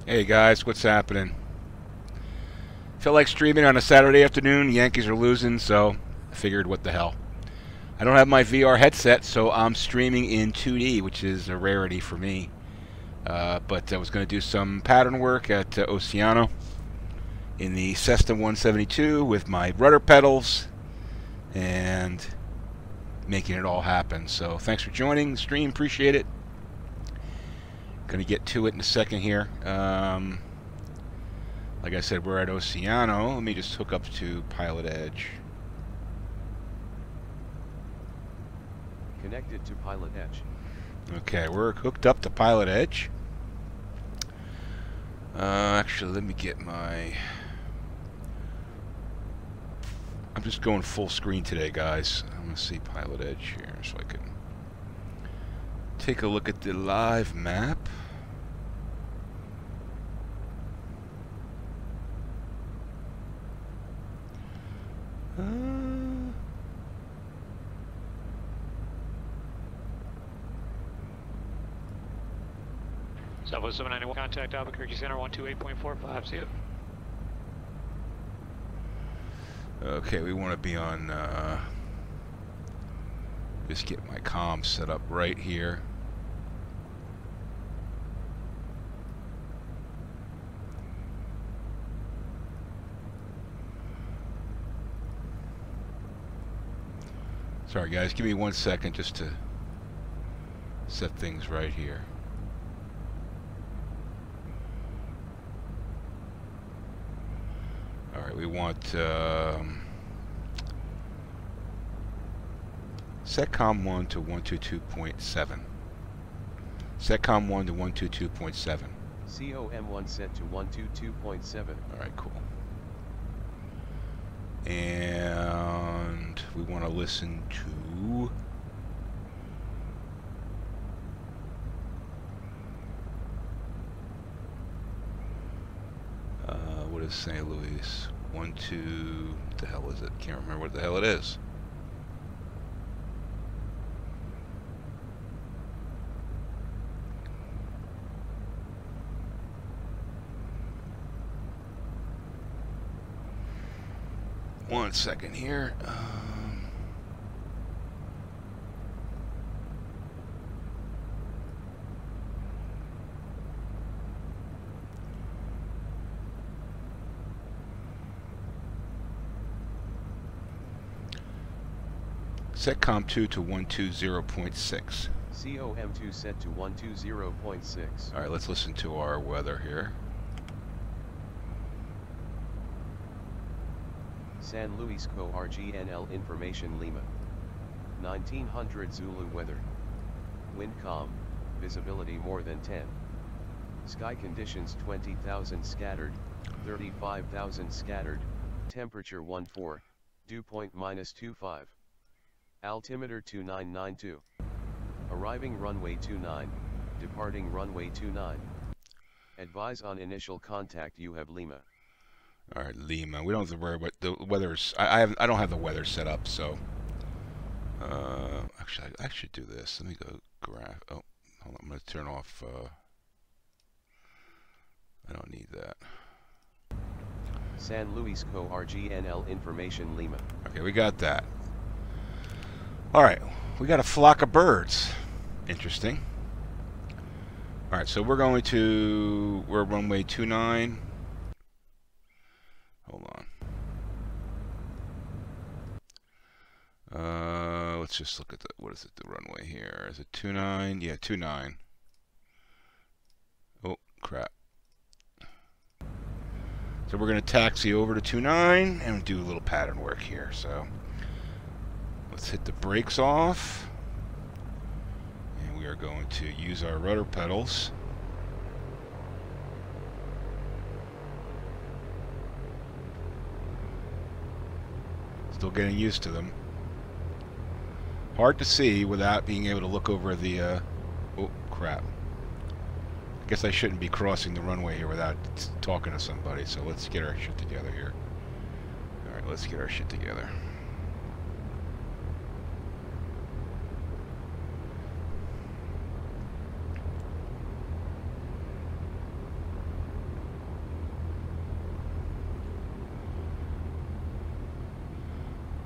Hey guys, what's happening? Felt like streaming on a Saturday afternoon. Yankees are losing, so I figured what the hell. I don't have my VR headset, so I'm streaming in 2D, which is a rarity for me. But I was going to do some pattern work at Oceano in the Cessna 172 with my rudder pedals and making it all happen. So thanks for joining the stream. Appreciate it. Going to get to it in a second here. Like I said, we're at Oceano. Let me just hook up to PilotEdge. Connected to PilotEdge. Okay, we're hooked up to PilotEdge. Actually, let me get my... I'm just going full screen today, guys. I'm going to see PilotEdge here so I can take a look at the live map. Southwest 791, contact Albuquerque Center 128.45, see you. Okay, we want to be on, just get my comm set up right here. Sorry guys, give me 1 second just to set things right here. Alright, we want Setcom 1 to 122.7. Setcom 1 to 122.7. COM1 set to 122.7. Alright, cool. And we want to listen to what is St. Louis? 1, 2, what the hell is it? Can't remember what the hell it is. One second here. Setcom 2 to 120.6. COM2 set to 120.6. Alright, let's listen to our weather here. San Luis Co. RGNL Information Lima. 1900 Zulu weather. Wind calm, visibility more than 10. Sky conditions 20,000 scattered, 35,000 scattered, temperature 14, dew point -25. Altimeter 2992. Arriving runway 29, Departing runway 29. Advise on initial contact. You have Lima. All right, Lima. We don't have to worry about the weather's. I don't have the weather set up, so. Actually, I should do this. Let me go graph. Oh, hold on. I'm gonna turn off. I don't need that. San Luis Co. RGNL information Lima. Okay, we got that. All right, we got a flock of birds. Interesting. All right, so we're runway 29. Hold on. Let's just look at what is it, the runway here? Is it 29? Yeah, 29. Oh, crap. So we're going to taxi over to 29 and do a little pattern work here. So let's hit the brakes off. And we are going to use our rudder pedals. Still getting used to them. Hard to see without being able to look over the... oh, crap. I guess I shouldn't be crossing the runway here without talking to somebody, so let's get our shit together here. Alright, let's get our shit together.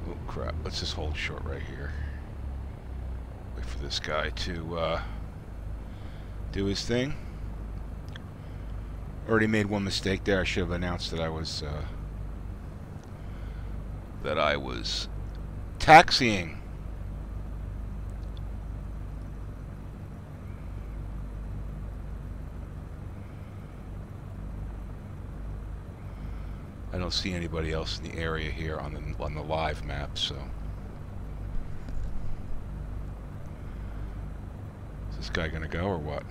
Oh, crap. Let's just hold short right here. Wait for this guy to do his thing. Already made one mistake there. I should have announced that I was taxiing. I don't see anybody else in the area here on the live map, so. Is this guy gonna go or what?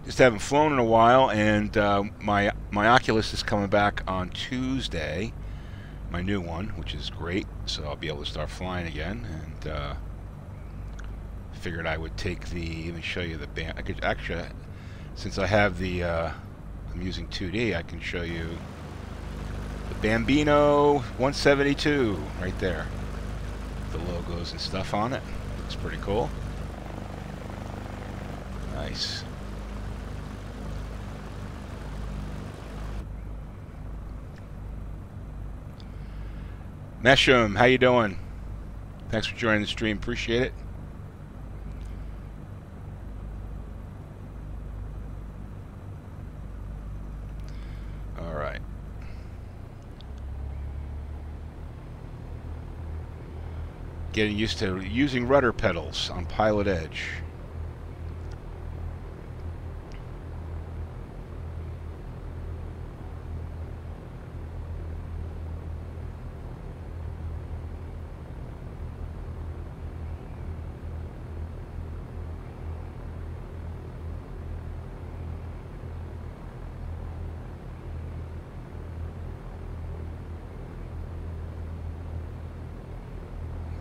Just haven't flown in a while, and my Oculus is coming back on Tuesday, my new one, which is great. So I'll be able to start flying again. And figured I would take the. Let me show you the band. I could actually, since I have the, I'm using 2D, I can show you the Bambino 172 right there. The logos and stuff on it. Looks pretty cool. Nice. Mesham, how you doing? Thanks for joining the stream. Appreciate it. All right. Getting used to using rudder pedals on PilotEdge.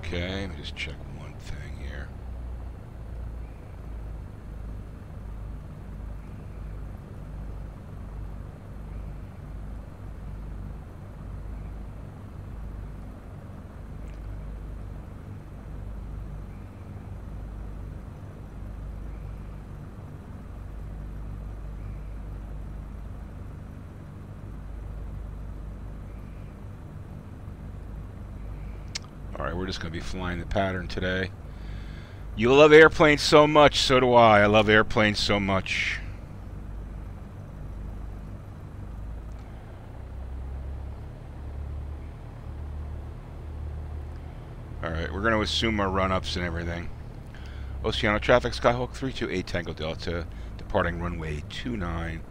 Okay, let me just check one thing here. Alright, we're just going to be flying the pattern today. You love airplanes so much, so do I. I love airplanes so much. Alright, we're going to assume our run-ups and everything. Oceano traffic, Skyhawk 328 Tango Delta, departing runway 29,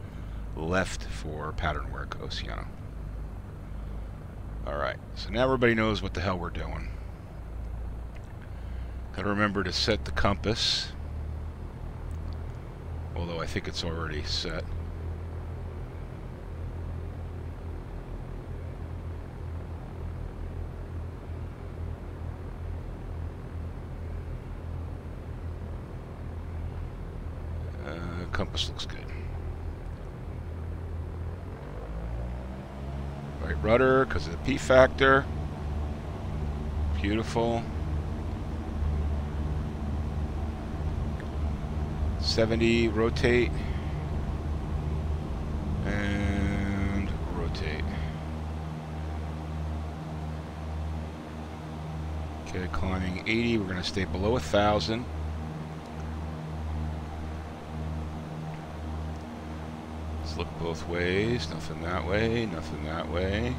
left for pattern work, Oceano. Alright, so now everybody knows what the hell we're doing. Gotta remember to set the compass. Although I think it's already set. This looks good. Right rudder because of the P factor. Beautiful. 70, rotate. And rotate. Okay, climbing 80. We're going to stay below 1,000. Let's look both ways. Nothing that way, nothing that way.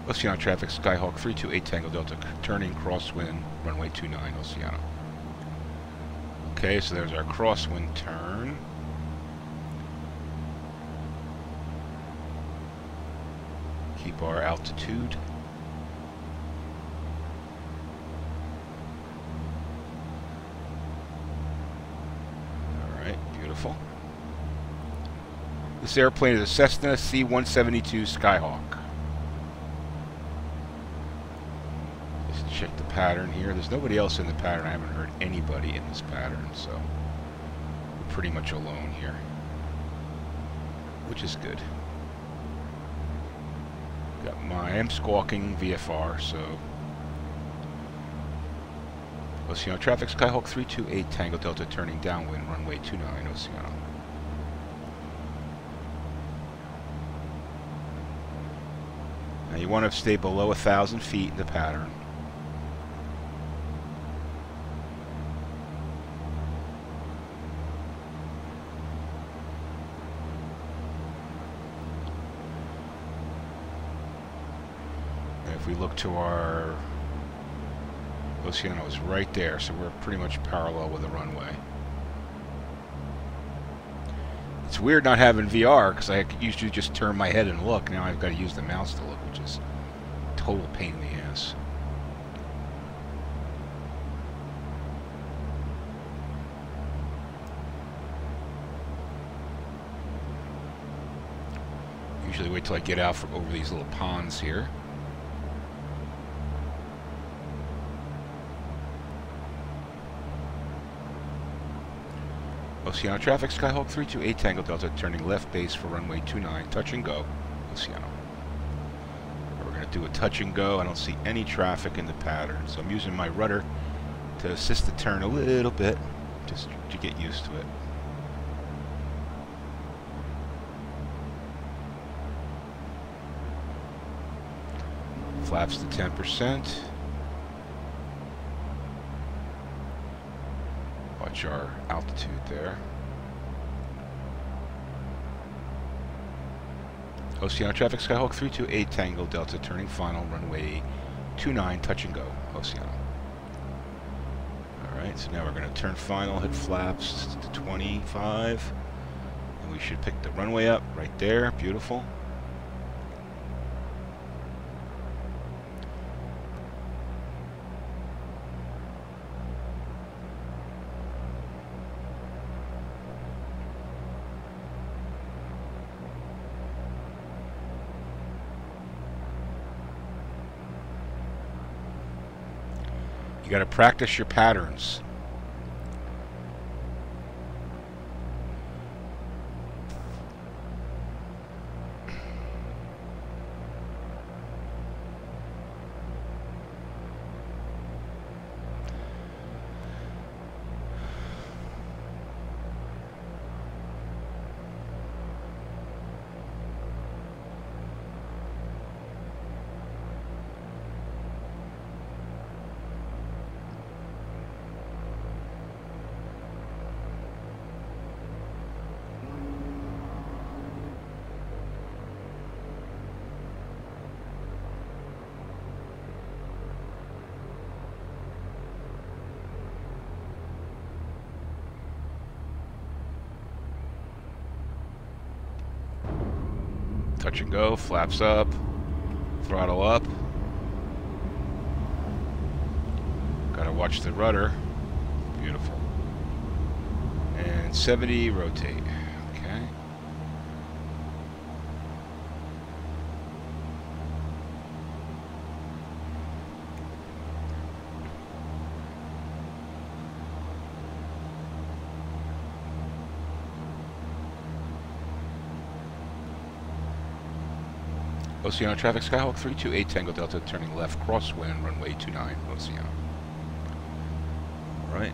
Oceano traffic, Skyhawk 328 Tango Delta, turning crosswind, runway 29, Oceano. Okay, so there's our crosswind turn. Keep our altitude. Alright, beautiful. This airplane is a Cessna C-172 Skyhawk. Check the pattern here. There's nobody else in the pattern. I haven't heard anybody in this pattern, so we're pretty much alone here, which is good. I am squawking VFR, so Oceano traffic, Skyhawk 328 Tango Delta, turning downwind, runway 29, Oceano. Now you want to stay below 1,000 feet in the pattern. If we look to our Oceano is right there, so we're pretty much parallel with the runway. It's weird not having VR because I used to just turn my head and look. Now I've got to use the mouse to look, which is a total pain in the ass. Usually wait till I get out from over these little ponds here. Oceano traffic, Skyhawk 328 Tango Delta, turning left base for runway 29, touch and go, Oceano. We're going to do a touch and go. I don't see any traffic in the pattern, so I'm using my rudder to assist the turn a little bit, just to get used to it. Flaps to 10%. Watch our altitude there. Oceano traffic, Skyhawk 328 Tango Delta, turning final, runway 29, touch and go, Oceano. Alright, so now we're going to turn final, hit flaps to 25, and we should pick the runway up right there. Beautiful. You got to practice your patterns. Touch and go, flaps up, throttle up. Gotta watch the rudder. Beautiful. And 70, rotate. Okay. Oceano traffic, Skyhawk 328 Tango Delta, turning left, crosswind, runway 29, Oceano. Alright.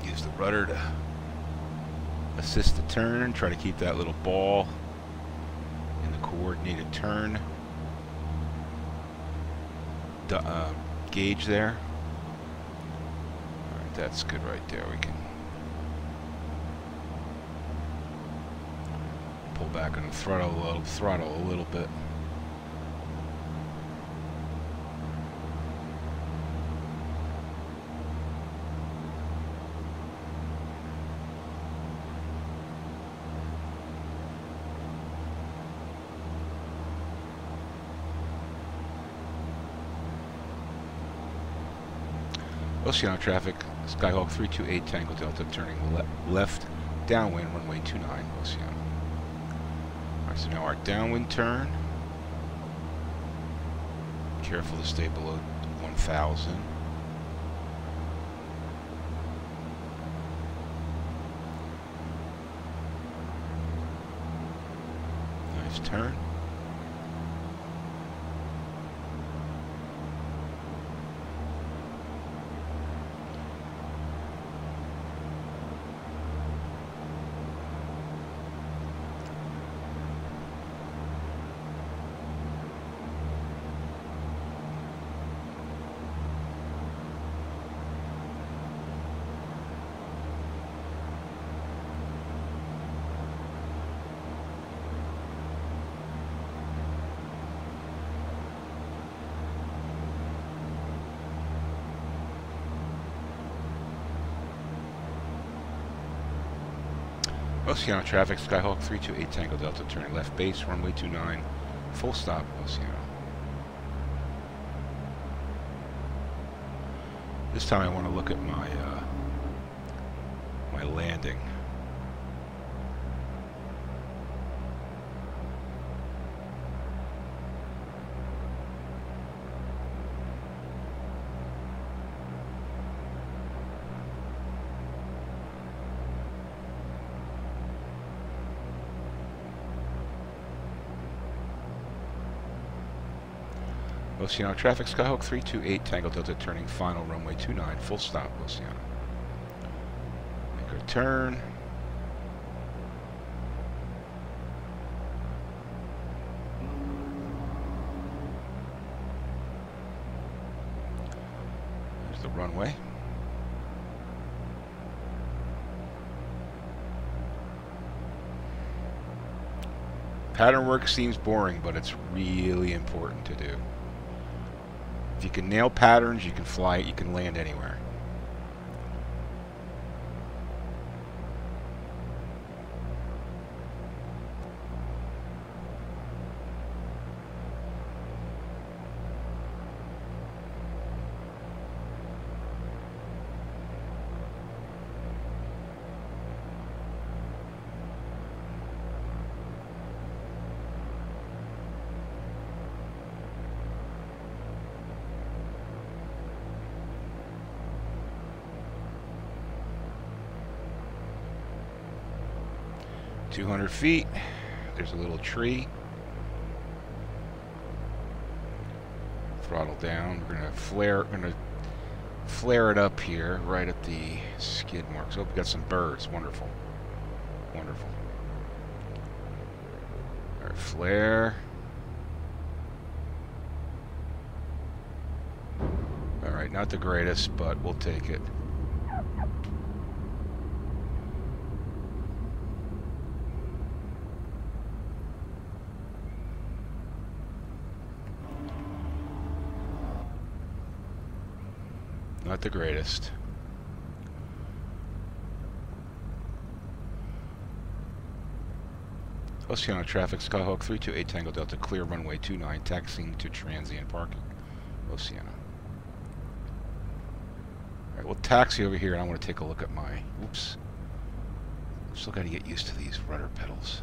Use the rudder to assist the turn, try to keep that little ball in the coordinated turn. Gauge there. Alright, that's good right there. We can pull back on the throttle a little bit. Oceano traffic, Skyhawk 328 Tango Delta, turning left, downwind, runway 29, Oceano. Alright, so now our downwind turn. Careful to stay below 1,000. Nice turn. Oceano traffic, Skyhawk 328 Tango Delta, turning left base, runway 29, full stop, Oceano. This time I want to look at my my landing. Oceano traffic, Skyhawk 328 Tango Delta, turning final, runway 29, full stop, Oceano. Make our turn. There's the runway. Pattern work seems boring, but it's really important to do. If you can nail patterns, you can fly it, you can land anywhere. .200 feet. There's a little tree. Throttle down. We're gonna flare it up here, right at the skid marks. Oh, we got some birds. Wonderful, wonderful. All right, flare. All right, not the greatest, but we'll take it. Not the greatest. Oceano traffic, Skyhawk 328 Tango Delta, clear runway 29, taxiing to transient parking. Oceano. Alright, we'll taxi over here and I want to take a look at my... Oops. Still got to get used to these rudder pedals.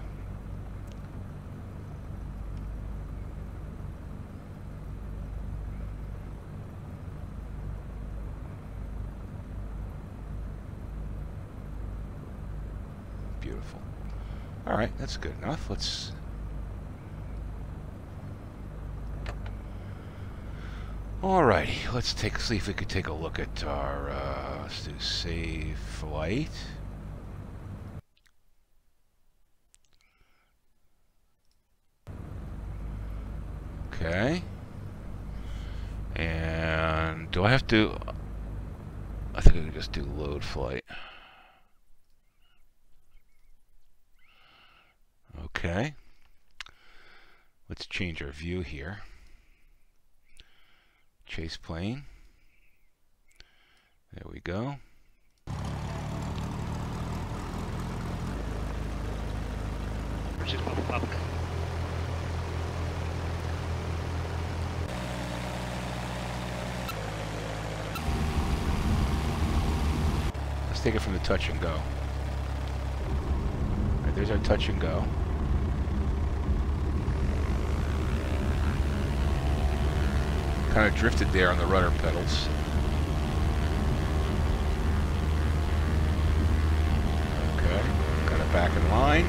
Beautiful. Alright, that's good enough. Let's Alrighty, let's see if we could take a look at our, let's do save flight. Okay. And do I have to, I think I can just do load flight. Okay. Let's change our view here. Chase plane. There we go. Just move up. Let's take it from the touch and go. All right, there's our touch and go. Kind of drifted there on the rudder pedals. Okay, got it back in line.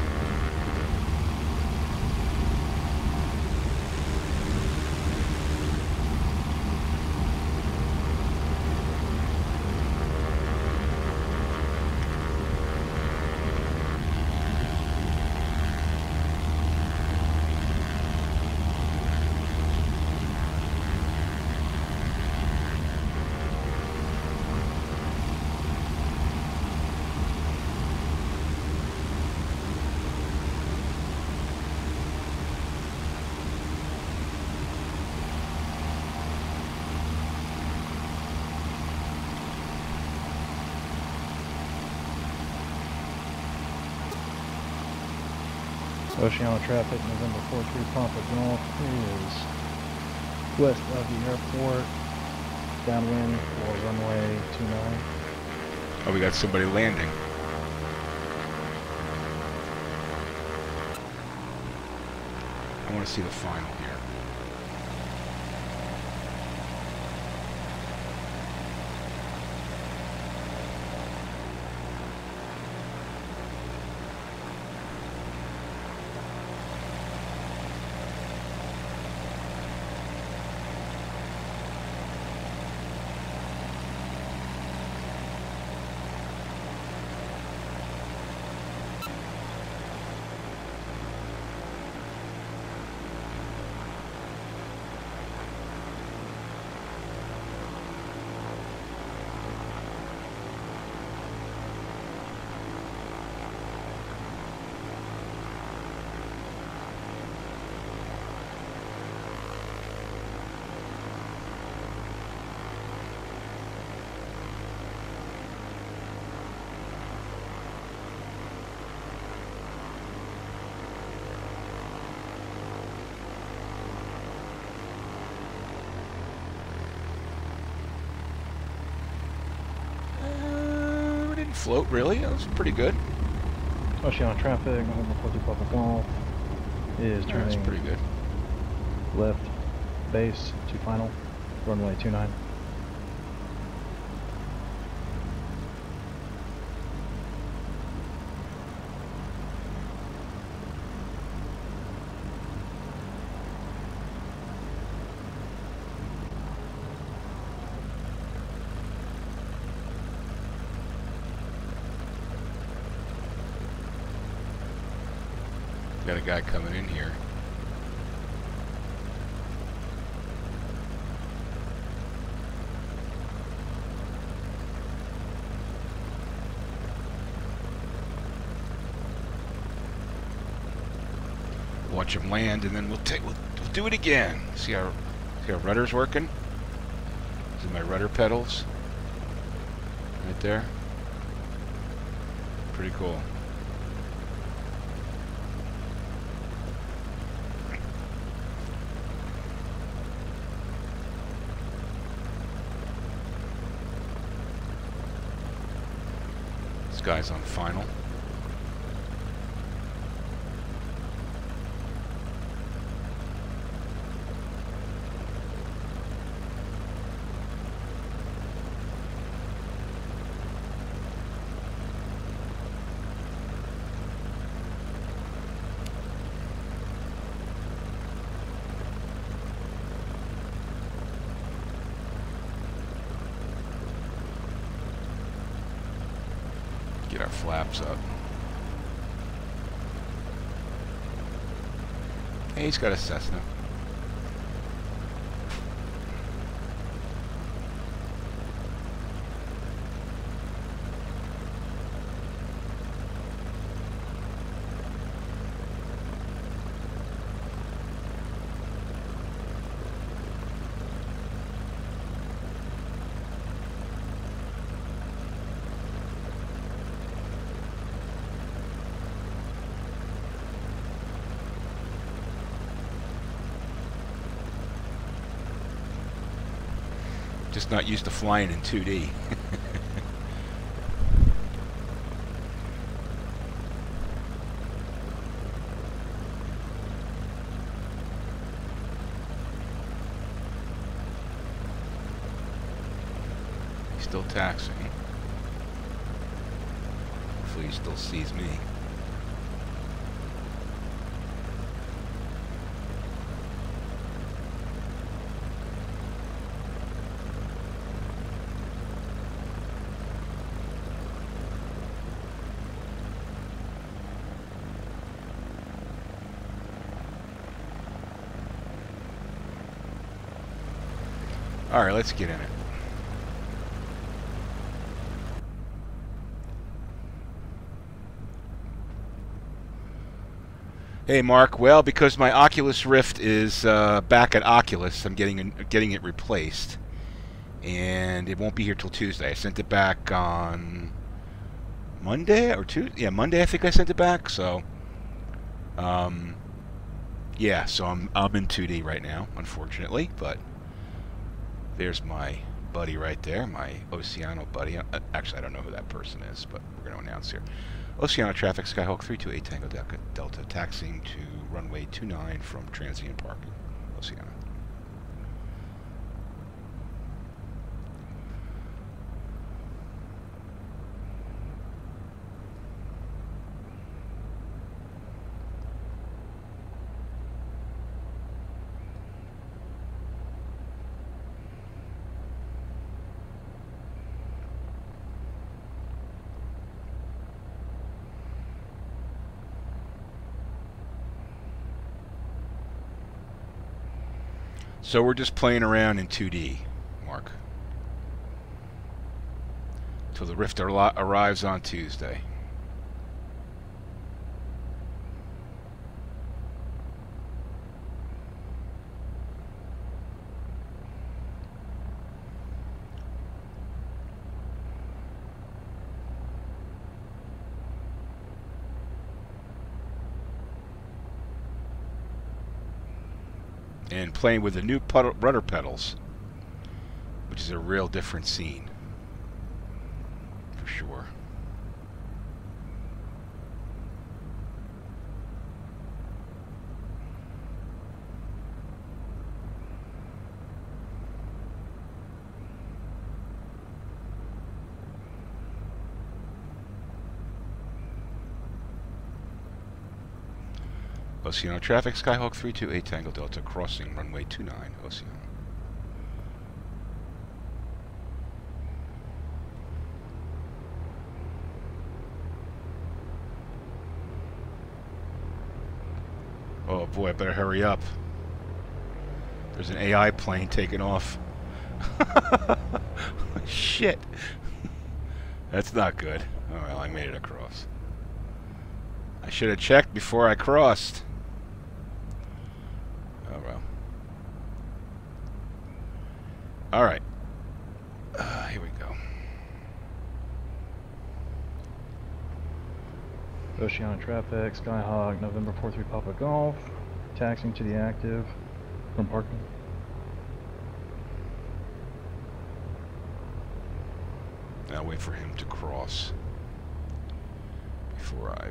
Oceano traffic, November 43 Papa Golf is west of the airport, downwind for runway 29. Oh, we got somebody landing. I want to see the final here. Float, really? That was pretty good. Oceano traffic, November 43 Papa Golf is Yeah, that's turning pretty good. left base to final, runway 29. Got a guy coming in here. Watch him land, and then we'll do it again. See our rudder's working? These are my rudder pedals. Right there. Pretty cool. This guy's on final. flaps up. Hey, he's got a Cessna. Just not used to flying in 2D. He's still taxiing. Hopefully he still sees me. All right, let's get in it. Hey, Mark. Well, because my Oculus Rift is back at Oculus, I'm getting it replaced, and it won't be here till Tuesday. I sent it back on Monday or Tuesday. Yeah, Monday. I think I sent it back. So, yeah. So I'm in 2D right now, unfortunately, but. There's my buddy right there, my Oceano buddy. Actually, I don't know who that person is, but we're going to announce here. Oceano traffic, Skyhawk 328 Tango Delta, taxiing to runway 29 from transient parking. Oceano. So we're just playing around in 2D, Mark, till the Rift arrives on Tuesday. And playing with the new rudder pedals, which is a real different scene, for sure. Oceano traffic, Skyhawk 328 Tango Delta, crossing runway 29, Oceano. Oh boy, I better hurry up. There's an AI plane taking off. Shit. That's not good. Oh well, I made it across. I should have checked before I crossed. Oh well. Alright. Here we go. Oceano traffic, Skyhawk, November 43 Papa Golf, taxiing to the active from parking. Now wait for him to cross before I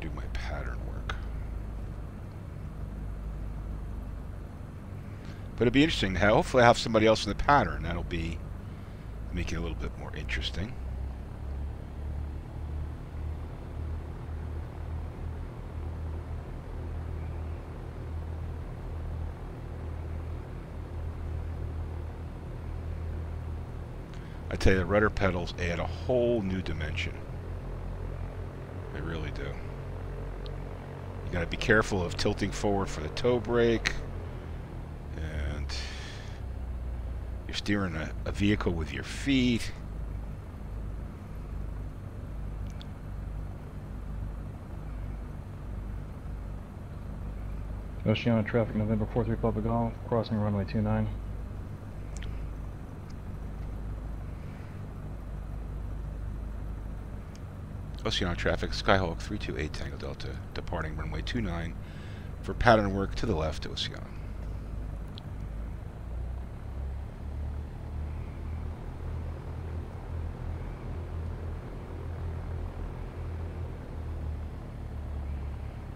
do my pattern work. But it'll be interesting. Hopefully I have somebody else in the pattern. That'll be make it a little bit more interesting. I tell you, the rudder pedals add a whole new dimension. really do. You got to be careful of tilting forward for the toe brake, and you're steering a vehicle with your feet. Oceano traffic, November 43 Papa Golf, crossing runway 29. Oceano traffic, Skyhawk 328 Tango Delta, departing runway 29 for pattern work to the left, Oceano.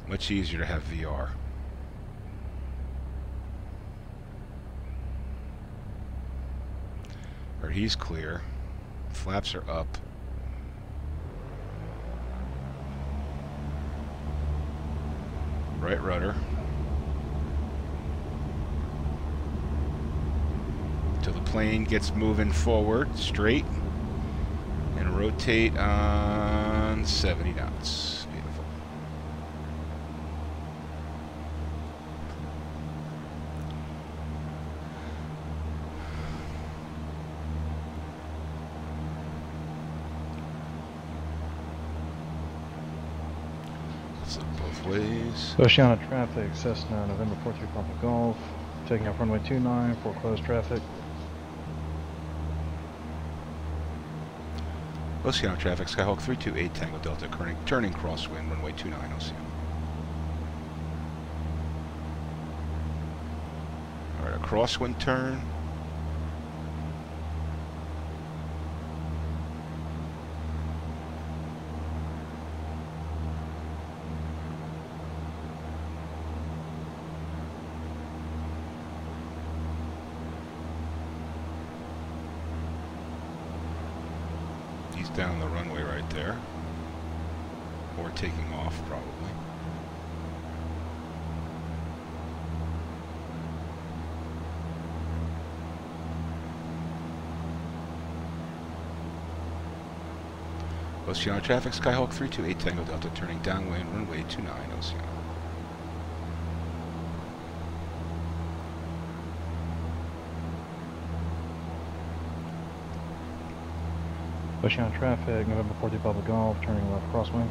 Much easier to have VR. Or he's clear. Flaps are up. Right rudder. Till the plane gets moving forward, straight. And rotate on 70 knots. Beautiful. Let's look both ways. Oceano traffic, Cessna, November 43 Papa Golf, taking off runway 29 for closed traffic. Oceano traffic, Skyhawk 328 Tango Delta, turning crosswind, runway 29, Oceano. Alright, a crosswind turn. Down the runway right there, or taking off probably. Oceano traffic, Skyhawk 328 Tango Delta, turning downwind, runway 29, Oceano. Oceano traffic, November 40 Papa Golf, turning left crosswind.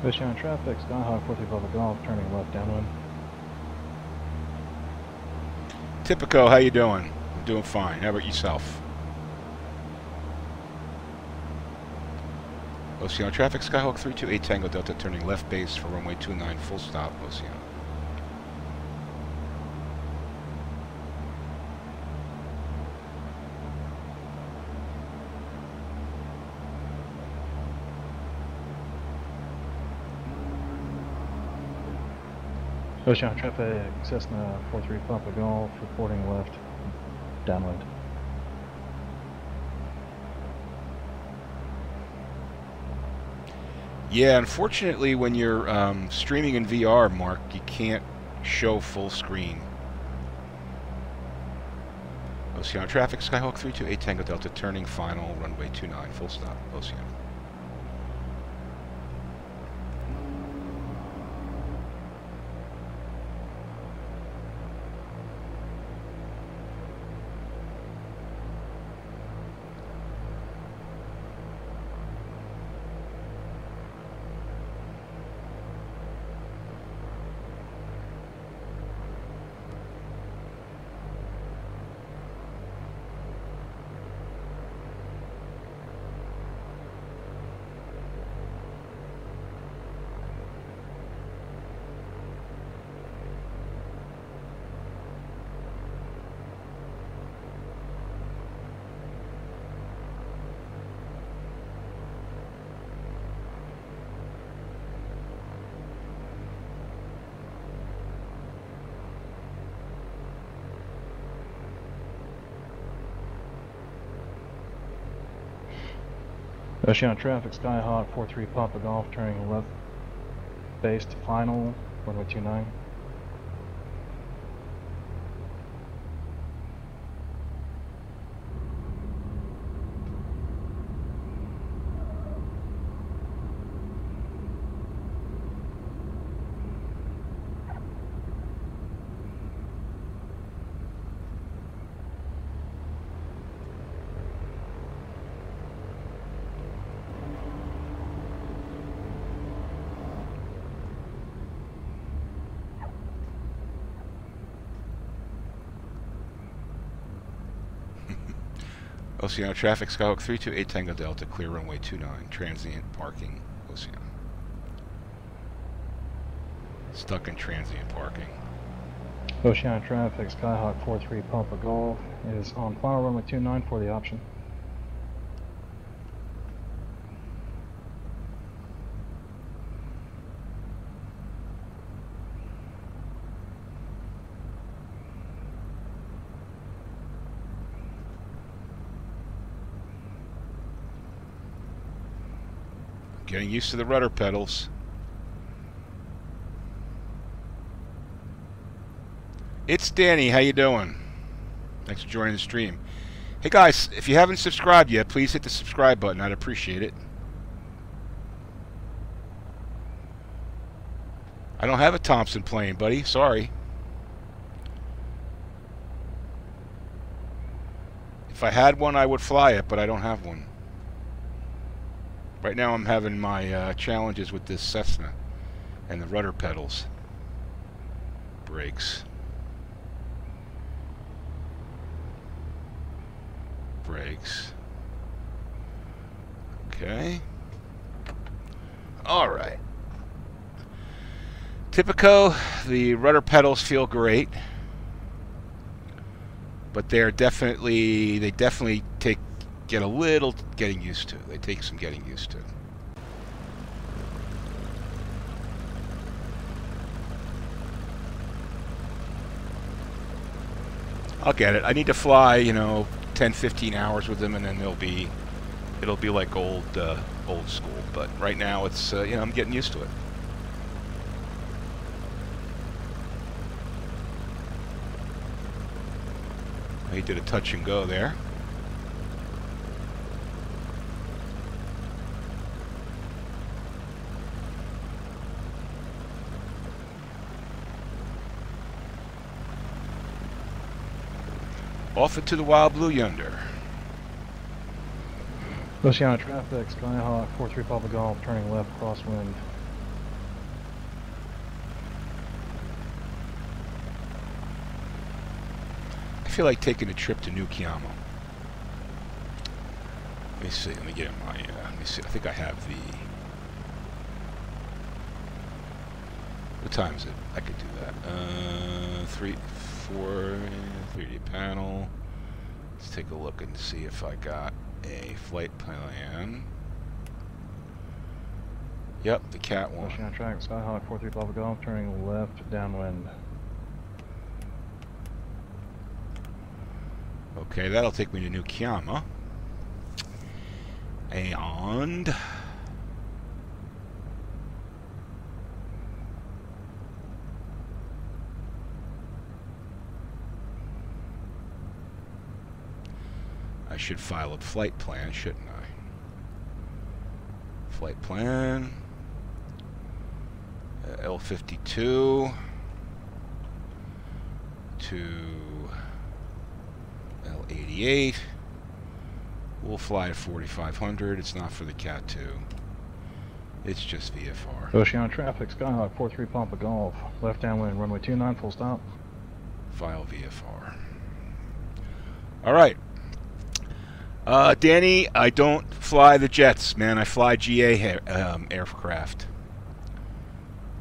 Oceano traffic, Skyhawk 40 Papa Golf, turning left downwind. Typico, how you doing? I'm doing fine. How about yourself? Oceano traffic, Skyhawk 328 Tango Delta, turning left base for runway 29, full stop, Oceano. Oceano traffic, Cessna 43 Papa Golf, reporting left downwind. Yeah, unfortunately, when you're streaming in VR, Mark, you can't show full screen. Oceano traffic, Skyhawk 328 Tango Delta, turning final, runway 29, full stop, Oceano. Oceano traffic, Skyhawk 43 Papa Golf, turning left base to final, runway 29. Oceano traffic, Skyhawk 328 Tango Delta, clear runway 29, transient parking, Oceano. Stuck in transient parking. Oceano traffic, Skyhawk 43 Papa Golf is on final runway 29 for the option. Getting used to the rudder pedals. It's Danny, how you doing? Thanks for joining the stream. Hey guys, if you haven't subscribed yet, please hit the subscribe button. I'd appreciate it. I don't have a Thompson plane, buddy. Sorry. If I had one, I would fly it, but I don't have one. Right now I'm having my challenges with this Cessna and the rudder pedals. Brakes. Brakes. Okay. Alright. Typico, the rudder pedals feel great. But they definitely get a little getting used to. They take some getting used to. I'll get it. I need to fly, you know, 10-15 hours with them, and then it'll be like old school. But right now, it's you know, I'm getting used to it. He did a touch and go there. Off into the wild blue yonder. Oceano traffic, Skyhawk 43 Papa Golf, turning left crosswind. I feel like taking a trip to New Cuyama. Let me see. Let me get my. Let me see. I think I have the. What time is it? I could do that. 3D panel. Let's take a look and see if I got a flight plan. Yep, the Cat one. Oceano traffic, Skyhawk 43 Papa Golf, turning left downwind. Okay, that'll take me to New Cuyama. And I should file a flight plan, shouldn't I? Flight plan. L52 to L88. We'll fly at 4,500. It's not for the Cat 2. It's just VFR. Oceano traffic, Skyhawk 43 Papa Golf, left downwind, runway 29, full stop. File VFR. All right. Danny, I don't fly the jets, man. I fly GA aircraft.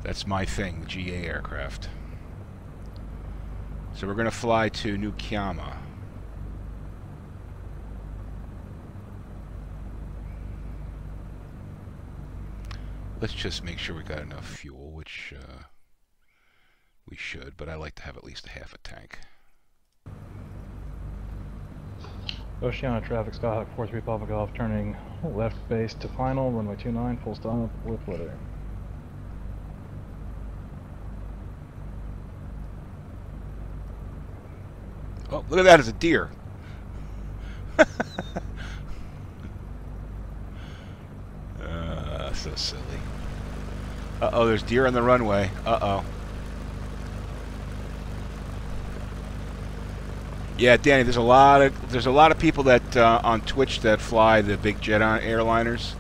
That's my thing, GA aircraft. So we're going to fly to New Cuyama. Let's just make sure we got enough fuel, which we should, but I like to have at least a half a tank. Oceano traffic, Skyhawk 43 Papa Golf, turning left base to final, runway 29, full stop with weather. Oh, look at that, it's a deer. So silly. Uh-oh, there's deer on the runway. Uh-oh. Yeah, Danny, there's a lot of people that on Twitch that fly the big jet airliners,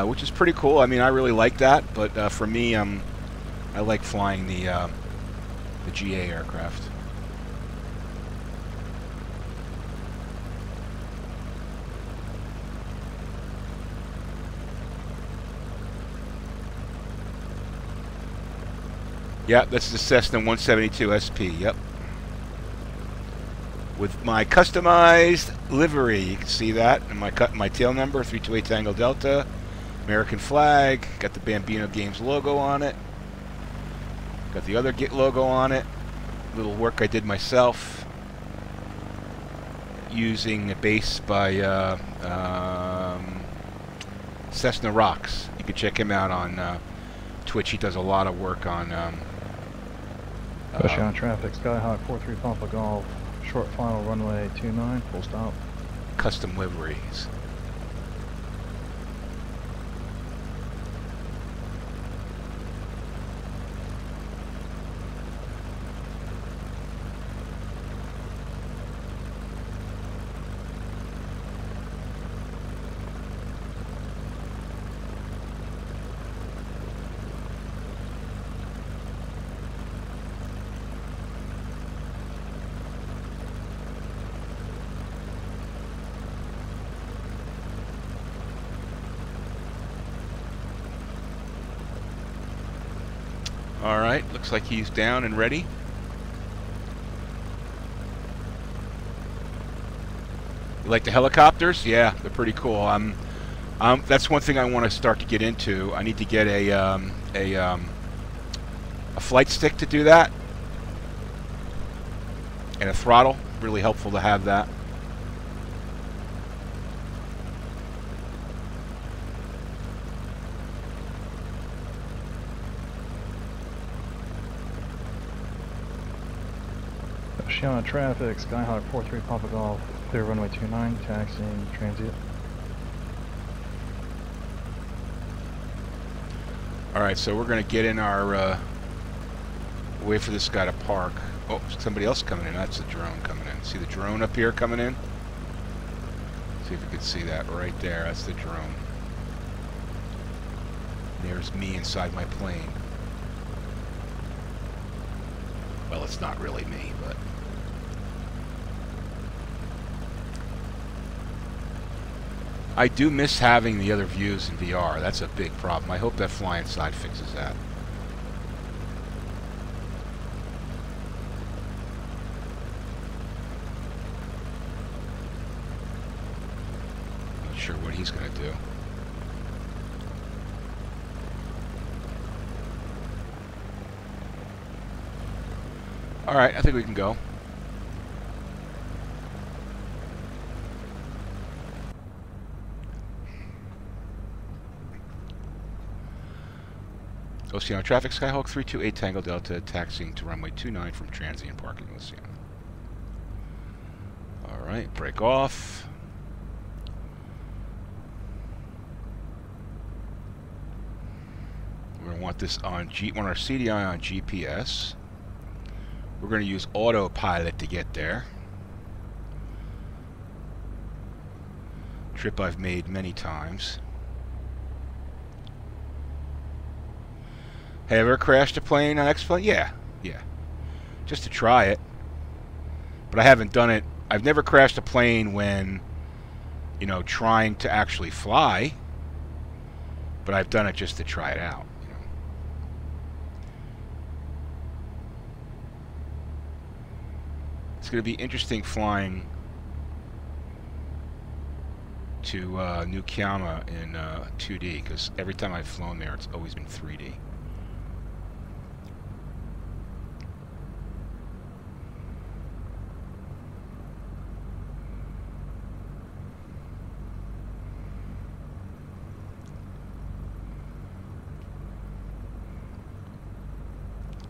which is pretty cool. I mean, I really like that, but for me, I like flying the GA aircraft. Yeah, that's the Cessna 172 SP. Yep. With my customized livery, you can see that, and my tail number 328 Tango Delta, American flag. Got the Bambino Games logo on it. Got the other Git logo on it. Little work I did myself using a base by Cessna Rocks. You can check him out on Twitch. He does a lot of work on Oceano traffic, Skyhawk 43 Papa Golf, short final runway 29, full stop. Custom liveries. Alright, looks like he's down and ready. You like the helicopters? Yeah, they're pretty cool. That's one thing I want to start to get into. I need to get a flight stick to do that. And a throttle. Really helpful to have that. Oceano traffic, Skyhawk 43 Papa Golf, clear runway 29, taxiing transient. Alright, so we're going to get in our, wait for this guy to park. Oh, somebody else coming in. That's a drone coming in. See the drone up here coming in? See if you can see that right there. That's the drone. There's me inside my plane. Well, it's not really me, but... I do miss having the other views in VR. That's a big problem. I hope that flying side fixes that. Not sure what he's going to do. Alright, I think we can go. Oceano traffic, Skyhawk 328 Tango Delta, taxiing to runway 29 from transient parking Oceano. Alright, break off. We're going to want this on want our CDI on GPS. We're going to use autopilot to get there. Trip I've made many times. Have you ever crashed a plane on X-Plane? Yeah. Just to try it. But I haven't done it. I've never crashed a plane when, you know, trying to actually fly. But I've done it just to try it out. You know. It's going to be interesting flying to New Cuyama in 2D, because every time I've flown there, it's always been 3D.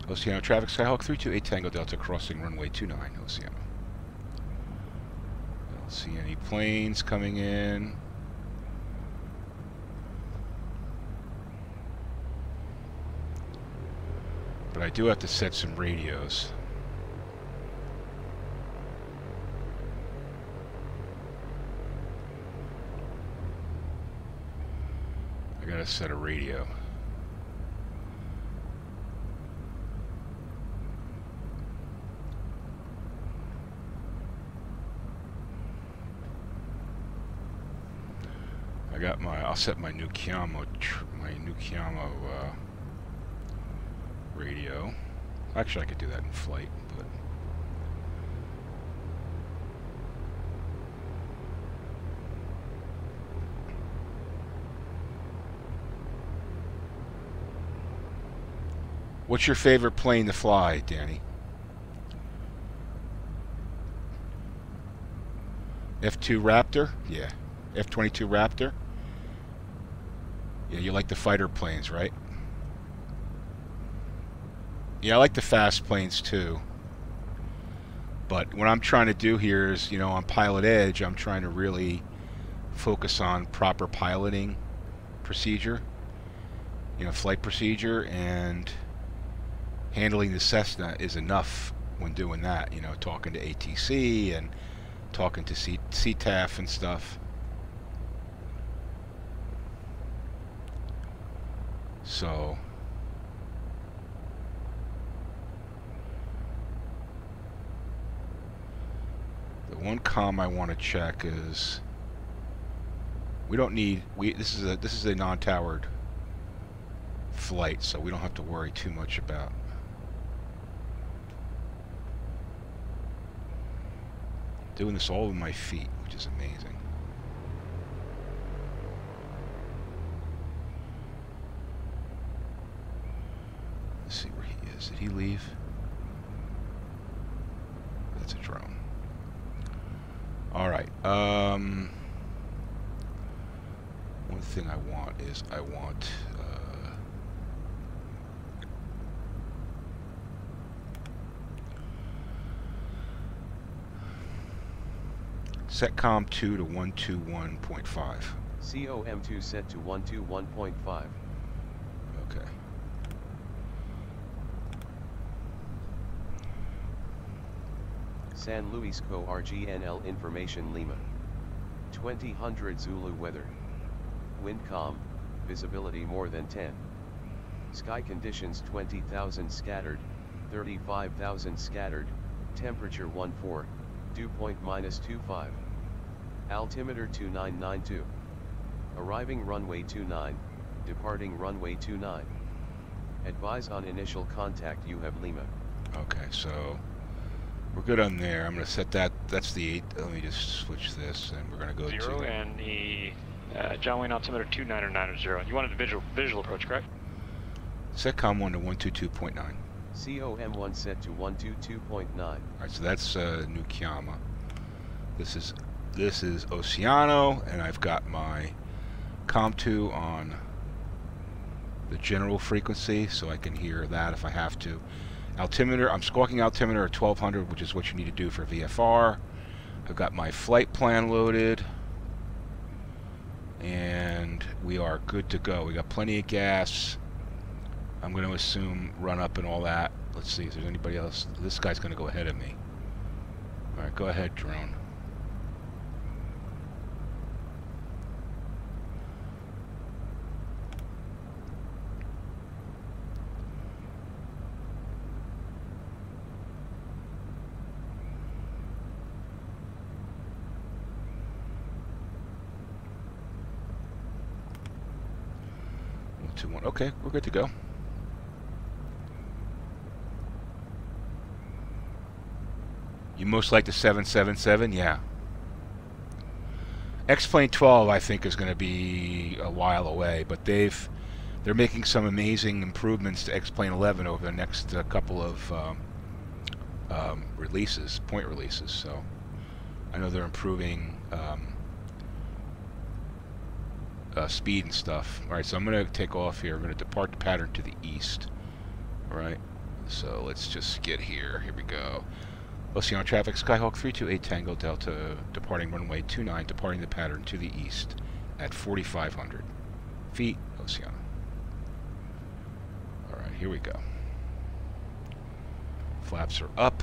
Oceano traffic, Skyhawk 328 Tango Delta crossing runway 29, Oceano. I don't see any planes coming in. But I do have to set some radios. I gotta set a radio. I got my. I'll set my new Cuyama radio. Actually, I could do that in flight, but. What's your favorite plane to fly, Danny? F2 Raptor? Yeah. F-22 Raptor? Yeah, you like the fighter planes, right? Yeah, I like the fast planes too. But what I'm trying to do here is, you know, on PilotEdge, I'm trying to really focus on proper piloting procedure, you know, flight procedure, and handling the Cessna is enough when doing that, you know, talking to ATC and talking to CTAF and stuff. So the one comm I want to check is we don't need this is a non-towered flight, so we don't have to worry too much about doing this all with my feet, which is amazing. Let's see where he is. Did he leave? That's a drone. Alright. One thing I want is Setcom 2 to 121.5. COM2 set to 121.5. Okay. San Luis Co. RGNL information Lima. 2000 Zulu weather. Wind calm, visibility more than 10. Sky conditions 20,000 scattered, 35,000 scattered, temperature 14, dew point -25. Altimeter 2992. Arriving runway 29, departing runway 29. Advise on initial contact you have Lima. Okay, so we're good on there. I'm going to set that. That's the 8. Let me just switch this, and we're going to go 0 to and the John Wayne altimeter 2990. You wanted a visual approach, correct? Setcom 1 to 122.9. COM1 set to 122.9. Alright, so that's new Cuyama. This is Oceano, and I've got my COM2 on the general frequency, so I can hear that if I have to. Altimeter, I'm squawking altimeter at 1200, which is what you need to do for VFR. I've got my flight plan loaded, and we are good to go. We got plenty of gas. I'm going to assume run up and all that. Let's see if there's anybody else. This guy's going to go ahead of me. Alright, go ahead, drone. Okay, we're good to go. You most like the 777? Yeah. X-Plane 12 I think is going to be a while away, but they're making some amazing improvements to X-Plane 11 over the next couple of point releases. So I know they're improving speed and stuff. Alright, so I'm going to take off here. I'm going to depart the pattern to the east. Alright, So let's just get here. Here we go. Oceano traffic, Skyhawk 328 Tango Delta, departing runway 29, departing the pattern to the east at 4,500 feet, Oceano. Alright, here we go. Flaps are up.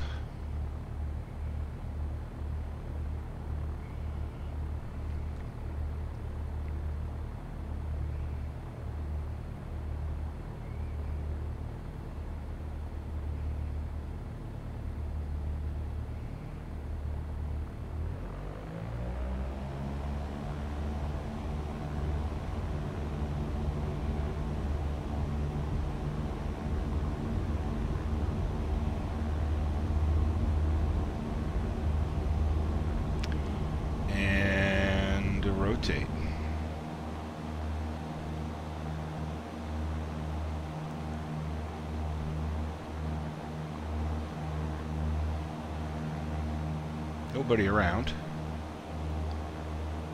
Rotate. Nobody around.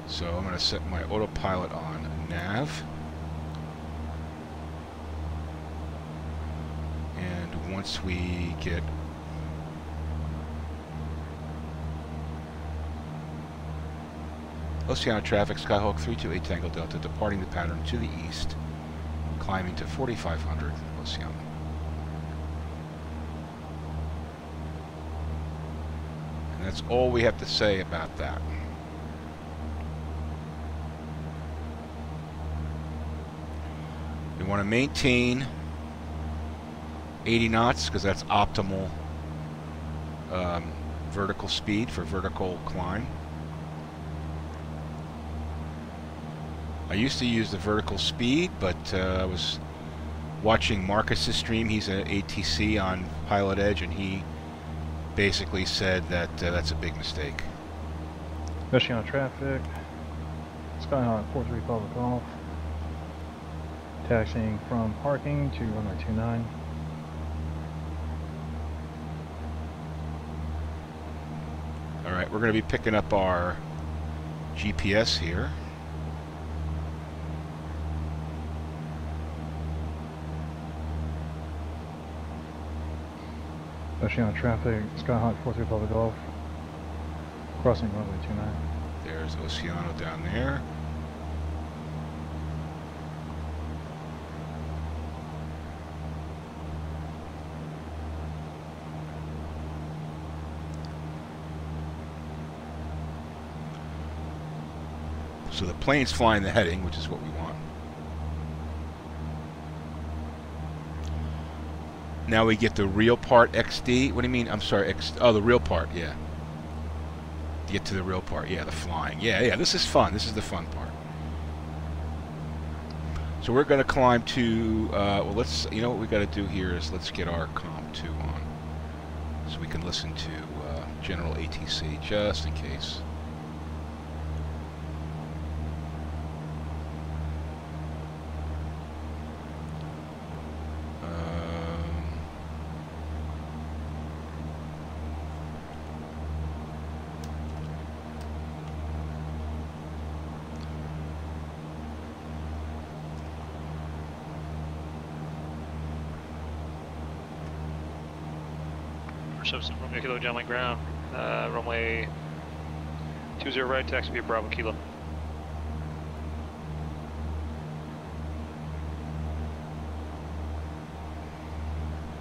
So I'm going to set my autopilot on nav. And once we get Oceano traffic, Skyhawk 328 Tango Delta, departing the pattern to the east, climbing to 4,500, Oceano. And that's all we have to say about that. We want to maintain 80 knots because that's optimal vertical speed for vertical climb. I used to use the vertical speed, but I was watching Marcus's stream. He's an ATC on PilotEdge, and he basically said that that's a big mistake. Oceano traffic, Skyhawk 435 Golf, taxiing from parking to runway 29. Alright, we're going to be picking up our GPS here. Oceano traffic, Skyhawk 435 Golf, crossing runway 29. There's Oceano down there. So the plane's flying the heading, which is what we want. Now we get the real part XD. What do you mean? I'm sorry, oh, the real part, yeah. Get to the real part, yeah, the flying. Yeah, this is fun. This is the fun part. So we're going to climb to, well, let's, you know what we got to do here is let's get our COM2 on so we can listen to general ATC just in case. Substance Romeo Kilo, John Lake ground, runway 20 right, taxi via Bravo Kilo.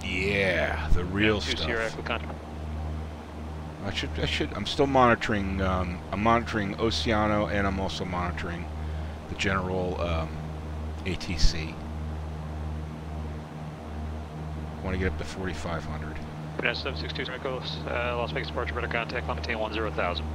Yeah, the real stuff. I'm still monitoring, I'm monitoring Oceano, and I'm also monitoring the general ATC. I want to get up to 4,500. 762 Echoes, Las Vegas departure, better contact, maintain 10,000.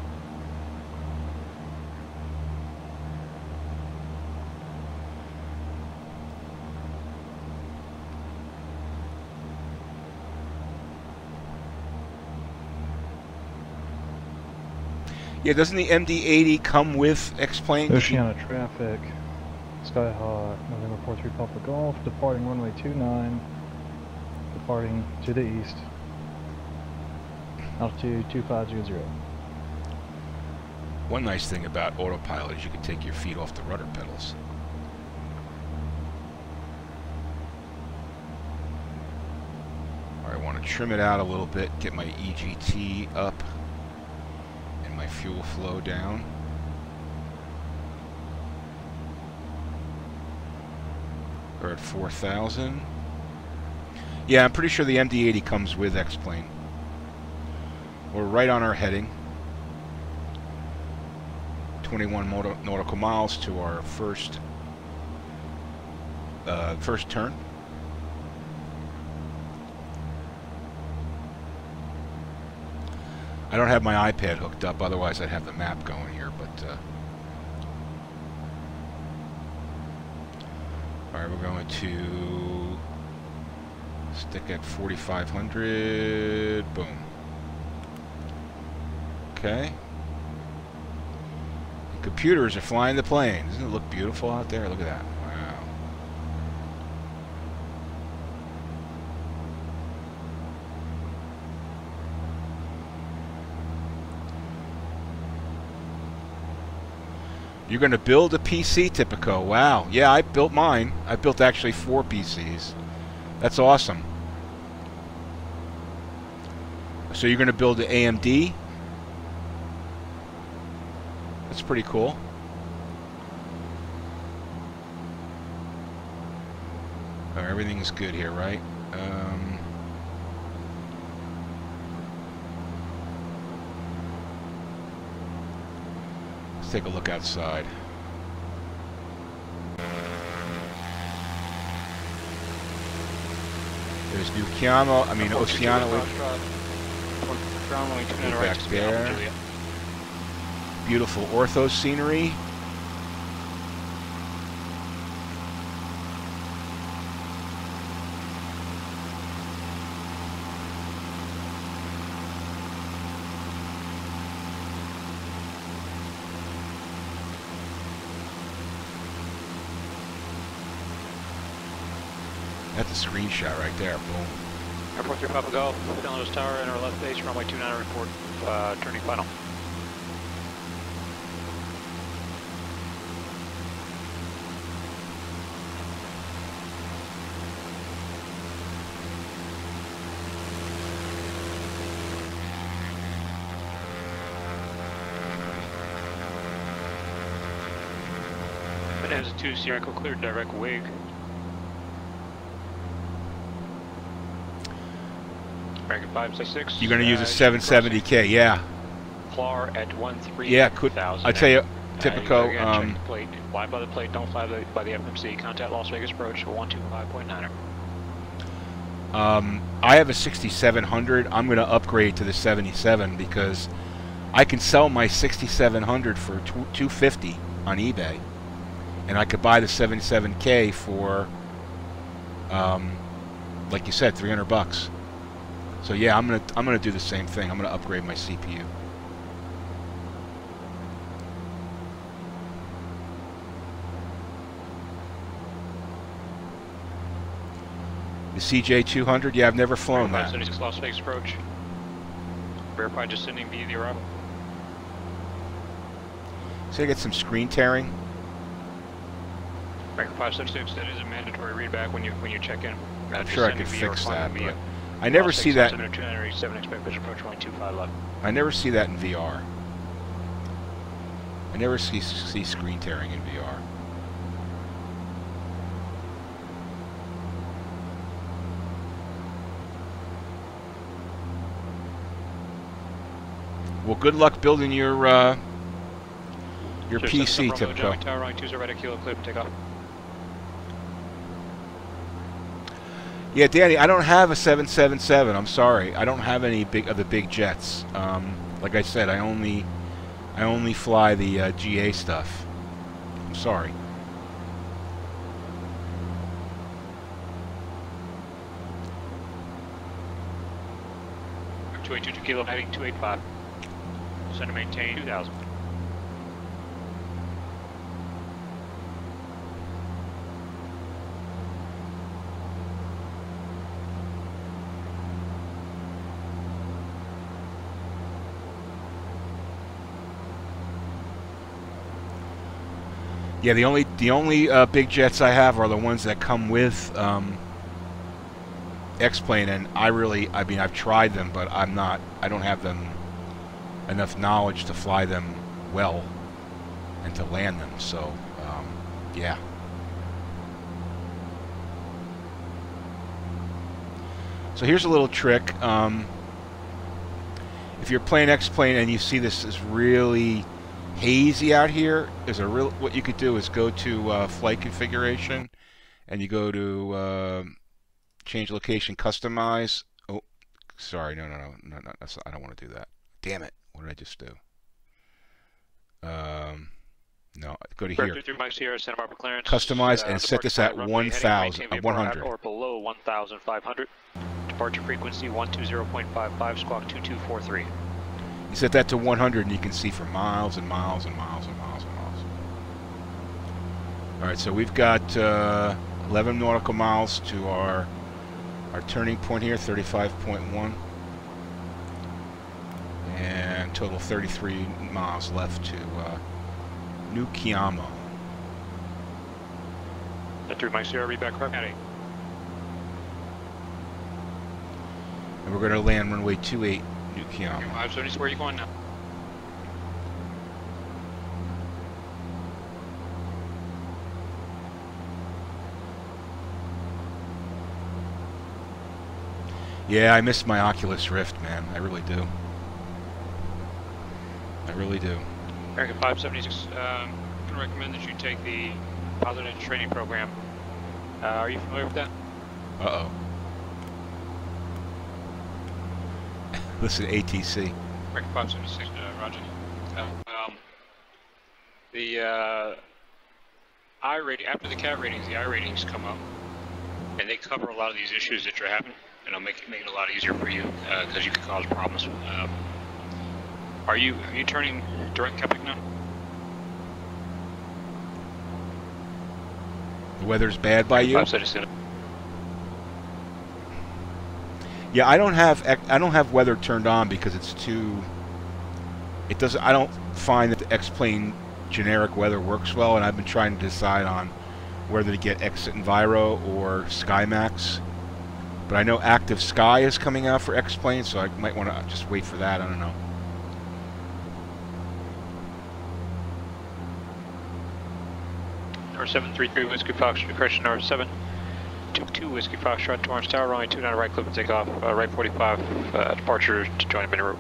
Yeah, doesn't the MD-80 come with X-Plane? Oceano traffic, Skyhawk, November 43 Papa Golf, departing runway 29, departing to the east, altitude 2500. One nice thing about autopilot is you can take your feet off the rudder pedals. Alright, want to trim it out a little bit, get my EGT up and my fuel flow down. We're at 4,000. Yeah, I'm pretty sure the MD-80 comes with X-Plane. We're right on our heading. 21 nautical miles to our first turn. I don't have my iPad hooked up, otherwise I'd have the map going here, but alright, we're going to stick at 4,500. Boom. Okay. The computers are flying the plane. Doesn't it look beautiful out there? Look at that. Wow. You're going to build a PC, Typico. Wow. Yeah, I built mine. I built actually 4 PCs. That's awesome. So you're going to build an AMD? That's pretty cool. Oh, everything's good here, right? Let's take a look outside. There's New Cuyama, I mean Oceano. Back there. Beautiful ortho scenery. That's a screenshot right there. Boom. Airport 3 Papa Golf, San Luis Tower, enter left base, runway 29, report, turning final. Bonanza 2, Sierra Echo cleared direct wig. American 566. You're going to use a 770K, yeah. FLAR at 13,000. Yeah, could I tell you, Typico. Check the plate. Fly by the plate, don't fly by the FMC. Contact Las Vegas approach for 125.9er. I have a 6700. I'm going to upgrade to the 77 because I can sell my 6700 for $250 on eBay, and I could buy the 77K for, like you said, $300. So yeah, I'm gonna do the same thing. I'm gonna upgrade my CPU. The CJ200, yeah, I've never flown that. 76 Las Vegas approach. Verify just sending via the arrival. So I get some screen tearing. American 576, that is a mandatory readback when you check in. I'm sure I could fix that, but I never see that. I never see that in VR. I never see screen tearing in VR. Well, good luck building your PC, Typico. Yeah, Danny, I don't have a 777. I'm sorry, I don't have any of the big jets. Like I said, I only fly the GA stuff. I'm sorry. $282 kilo heading 285. Center maintain 2,000. Yeah, the only big jets I have are the ones that come with X-plane, and I mean, I've tried them, but I don't have them enough knowledge to fly them well and to land them. So, yeah. So here's a little trick. If you're playing X-plane and you see this is really hazy out here, what you could do is go to flight configuration, and you go to change location, customize. Oh, sorry, no, that's, I don't want to do that. Damn it! What did I just do? No, go to here. Customize and set this at 1,000, 100. Or below 1,500. Departure frequency 120.55, squawk 2243. You set that to 100, and you can see for miles and miles and miles and miles and miles. All right, so we've got 11 nautical miles to our turning point here, 35.1, and total 33 miles left to New Cuyama. 3 Mike Sierra, read back County. And we're going to land runway 28, New Cuyama. 570, where are you going now? Yeah, I miss my Oculus Rift, man. I really do. I really do. American 576, I'm going to recommend that you take the PilotEdge training program. Are you familiar with that? Uh-oh. Listen, ATC. American 576, Roger. The I rating, after the CAT ratings, the I ratings come up, and they cover a lot of these issues that you're having, and it'll make it a lot easier for you, because you can cause problems. Are you turning direct Quebec now? The weather's bad by you? 576. Yeah, I don't have weather turned on because it's too. It doesn't. I don't find that the X-plane generic weather works well, and I've been trying to decide on whether to get Exit Enviro or SkyMax. But I know Active Sky is coming out for X-plane, so I might want to just wait for that. I don't know. Number 733 Whiskey Foxtrot, correction number 722 Whiskey Foxtrot, Torrance Tower, runway 29 right, clip and take off, right 45, departure to join the route.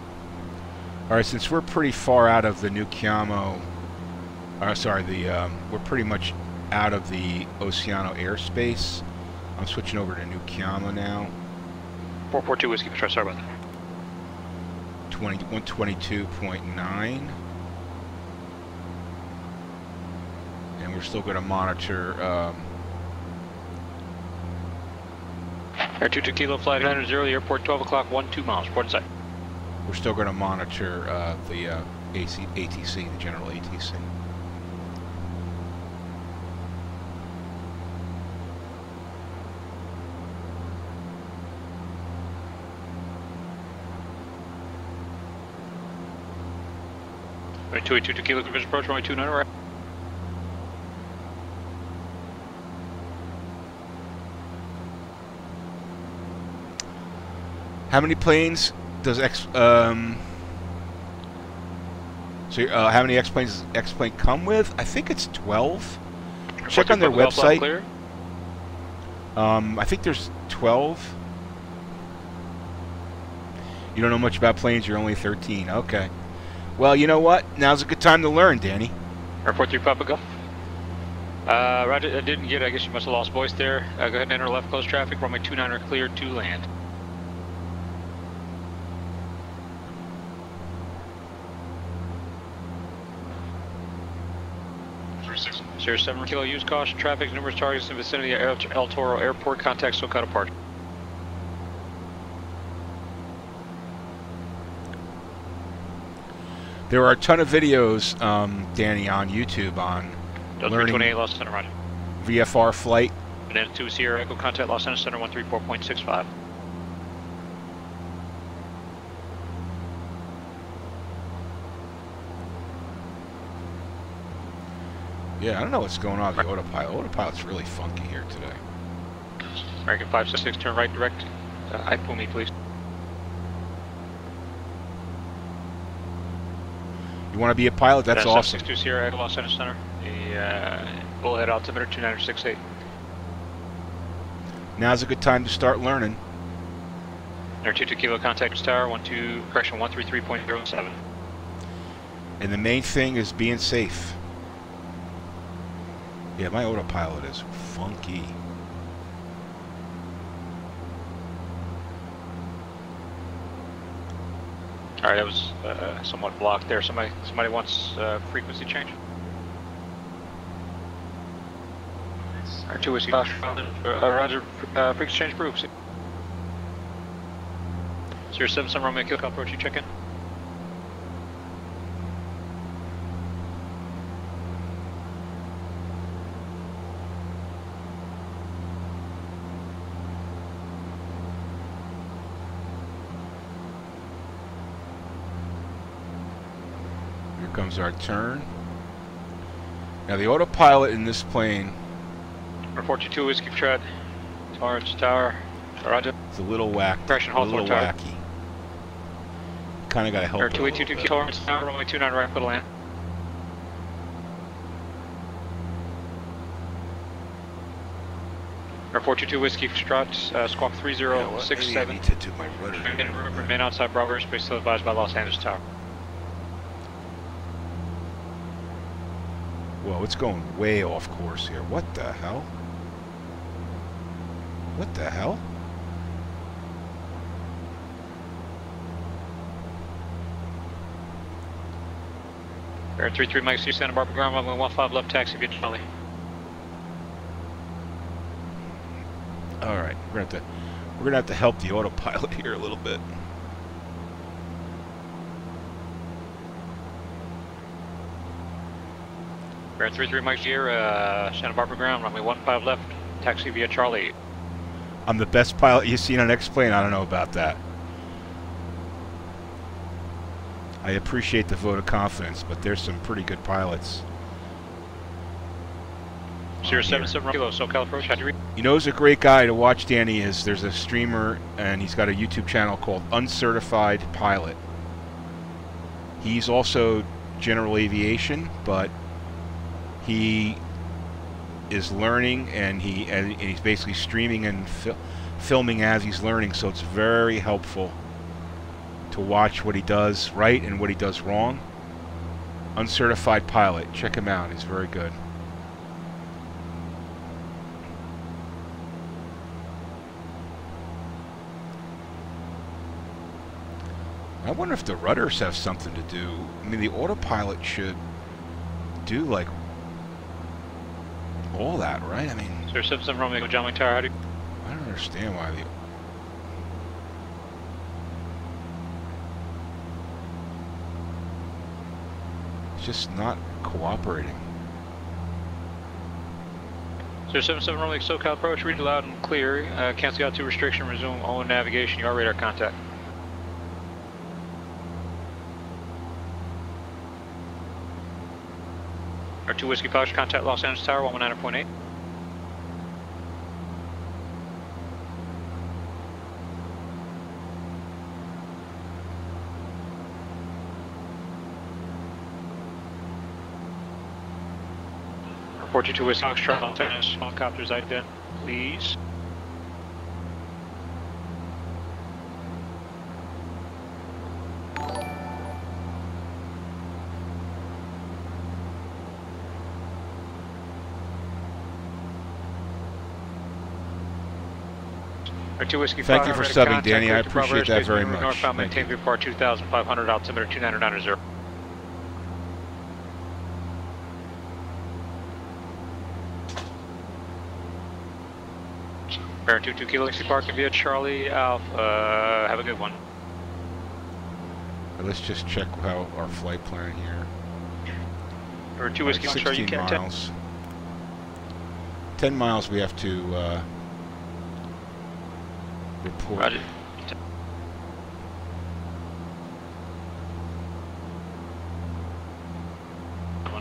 Alright, since we're pretty far out of the New Cuyama, we're pretty much out of the Oceano airspace. I'm switching over to New Cuyama now. 442 Whiskey Foxtrot, sorry about that. 122.9. And we're still going to monitor Air 22 Kilo, flight 900, the airport 12 o'clock, 12 miles, port inside. We're still going to monitor the ATC, the general ATC. Runway 282 Kilo, conversion approach, runway 29 right. How many planes does how many X-planes does X-plane come with? I think it's 12. Check on their website. I think there's 12. You don't know much about planes, you're only 13. Okay. Well, you know what? Now's a good time to learn, Danny. Airport 3 Papa, go. Roger, I didn't get it. I guess you must have lost voice there. Go ahead and enter left close traffic. Runway 29 are clear to land. Sierra 7 Kilo, use caution. Traffic, numerous targets in the vicinity of El Toro Airport. Contact SoCal departure. There are a ton of videos, Danny, on YouTube on learning 28 Los Center, Roger. VFR flight. And then 2 Sierra Echo, contact Los Angeles Center 134.65. Yeah, I don't know what's going on with the autopilot. Autopilot's really funky here today. American 566, turn right direct. I pull me, please. You want to be a pilot? That's awesome. 62 Sierra Echo Los Angeles Center. The bullhead altimeter 2968. Now's a good time to start learning. Air 22 Kilo contact tower 133.07. And the main thing is being safe. Yeah, my autopilot is funky. All right, that was somewhat blocked there. Somebody wants frequency change. All right, 2 Whiskey Roger, frequency change approved. 077 Romeo Kilo approach, you check in. Here comes our turn. Now the autopilot in this plane, Report to 2 Whiskey Tread, Torrance Tower, Roger. it's a little wacky. Correction, A hold little tower. wacky. Kind of got to help. Air it a little 2822 bit. Torrance Tower, runway 29 right, put a land. Air 422 Whiskey Strut, squawk You know what? Maybe I 3067. need to do my rudder. Remain outside Bravo airspace, still advised by Los Angeles Tower. Whoa, it's going way off course here. What the hell? What the hell? Air 33 Mike C, Santa Barbara ground, runway 15 left, taxi via Charlie. All right, we're gonna have to help the autopilot here a little bit. Air 33 Mike G, Santa Barbara ground, runway 15 left, taxi via Charlie. I'm the best pilot you've seen on X-Plane. I don't know about that. I appreciate the vote of confidence, but there's some pretty good pilots. 077 Kilo, SoCal approach, how'd you read? You know who's a great guy to watch, Danny, is there's a streamer, and he's got a YouTube channel called Uncertified Pilot. He's also general aviation, but he is learning, and he's basically streaming and filming as he's learning, so it's very helpful to watch what he does right and what he does wrong. Uncertified Pilot, check him out, he's very good. I wonder if the rudders have something to do. I mean, the autopilot should do like all that, right? I mean, 077 Romeo, John Wayne Tower, how'd you? I don't understand why the... It's just not cooperating. 077 Romeo, SoCal approach, read loud and clear. Cancel out to restriction, resume all navigation, your radar contact. Air 2 Whiskey Fox, contact Los Angeles Tower, 119.8. Report you to Whiskey Fox, Los Angeles, helicopters ident, please. Thank you for subbing, Danny. I appreciate that very much. Northbound, maintain VPAR 2500, altimeter 2990. Air 22 Kilo Whiskey Park via Charlie Alpha. Have a good one. Let's just check how our flight plan here. Air 2 Whiskey Fox, 16 miles. 10 miles we have to report. Roger.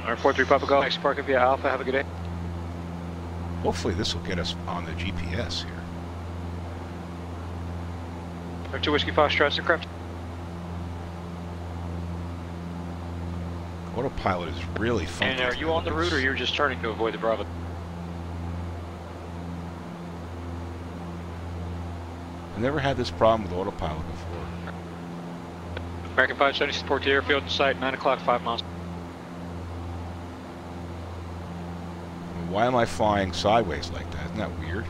Air 43 Papa Golf, Whiskey Park via Alpha. Have a good day. Hopefully this will get us on the GPS here. 2 Whiskey Foxtrot, aircraft. Autopilot is really funky. And are you on the route or you're just turning to avoid the Bravo? I've never had this problem with autopilot before. American 570, support the airfield in sight, 9 o'clock, 5 miles. Why am I flying sideways like that? Isn't that weird?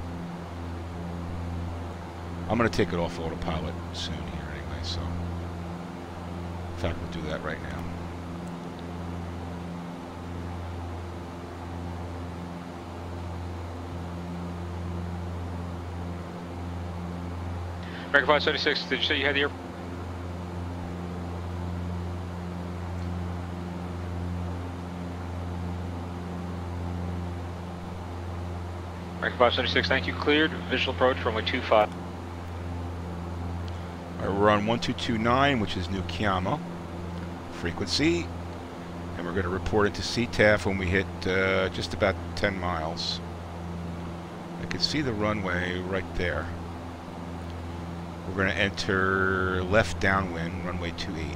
I'm going to take it off autopilot soon here anyway, so... In fact, we'll do that right now. American 576, did you say you had the air? American 576, thank you. Cleared. Visual approach, runway 25. Alright, we're on 1229, which is New Cuyama frequency. And we're going to report it to CTAF when we hit just about 10 miles. I can see the runway right there. We're going to enter left downwind, runway 28.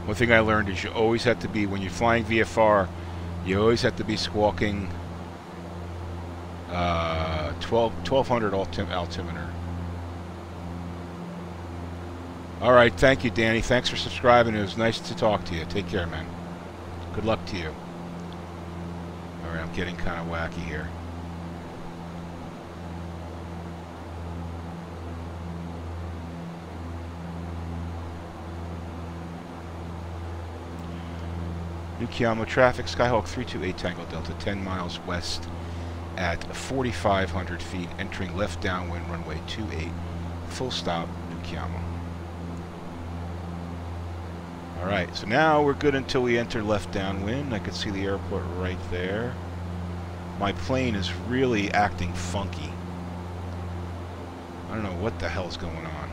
One thing I learned is you always have to be, when you're flying VFR, you always have to be squawking 1200 altimeter. Alright, thank you, Danny. Thanks for subscribing. It was nice to talk to you. Take care, man. Good luck to you. Alright, I'm getting kind of wacky here. New Cuyama traffic, Skyhawk 328 Tango Delta, 10 miles west at 4,500 feet, entering left downwind, runway 28, full stop, New Cuyama. Alright, so now we're good until we enter left downwind. I can see the airport right there. My plane is really acting funky. I don't know what the hell's going on.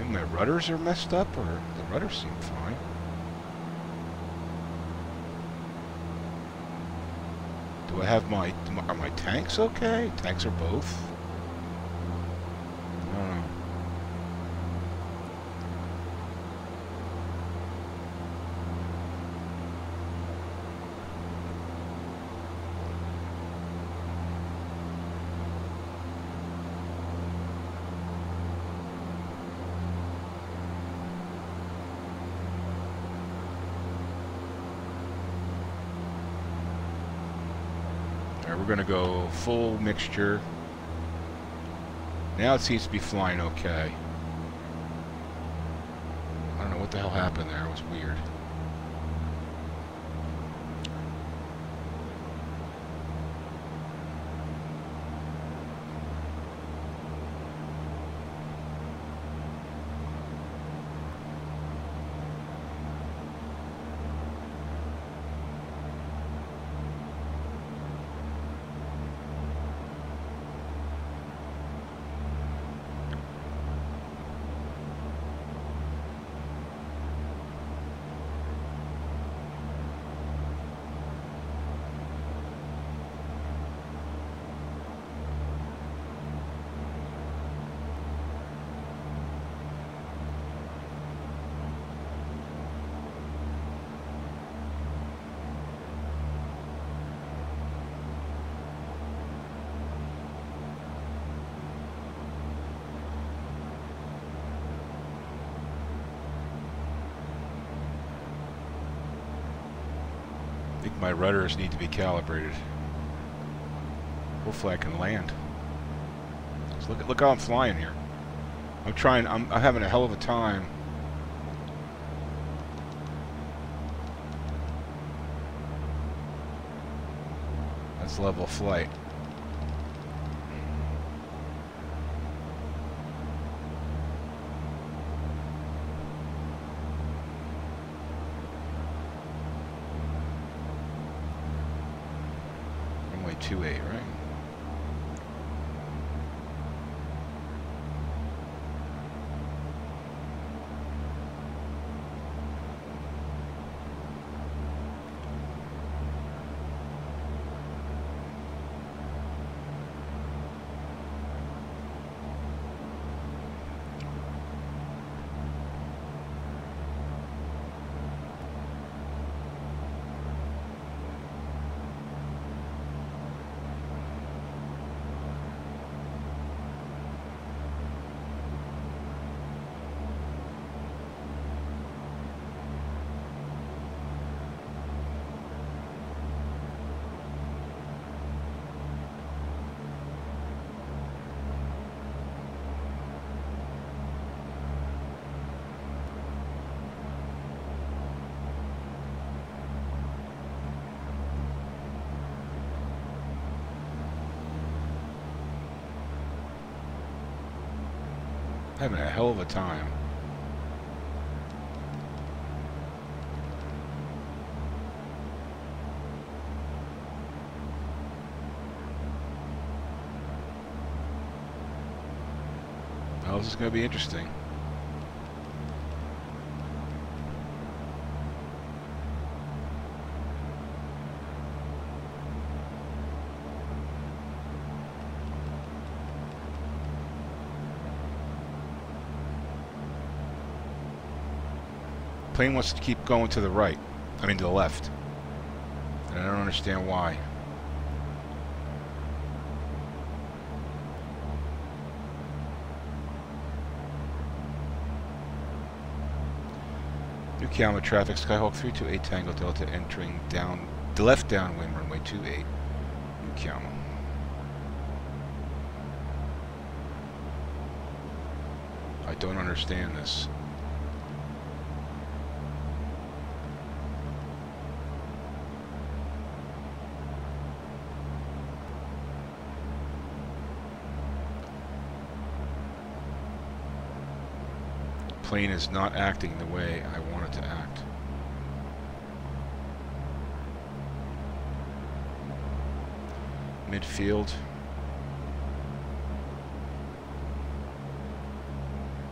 My rudders are messed up, or the rudders seem fine. Do I have are my tanks okay? Tanks are both. I don't know. We're going to go full mixture. Now it seems to be flying okay. I don't know what the hell happened there. It was weird. I think my rudders need to be calibrated. Hopefully I can land. So look how I'm flying here. I'm having a hell of a time. It's level flight. Runway 28, right? Having a hell of a time. Well, this is going to be interesting. Plane wants to keep going to the right. I mean to the left. And I don't understand why. New Cuyama traffic, Skyhawk 328 Tango Delta entering down the left downwind runway 28. New Cuyama. I don't understand this. Plane is not acting the way I want it to act. Midfield.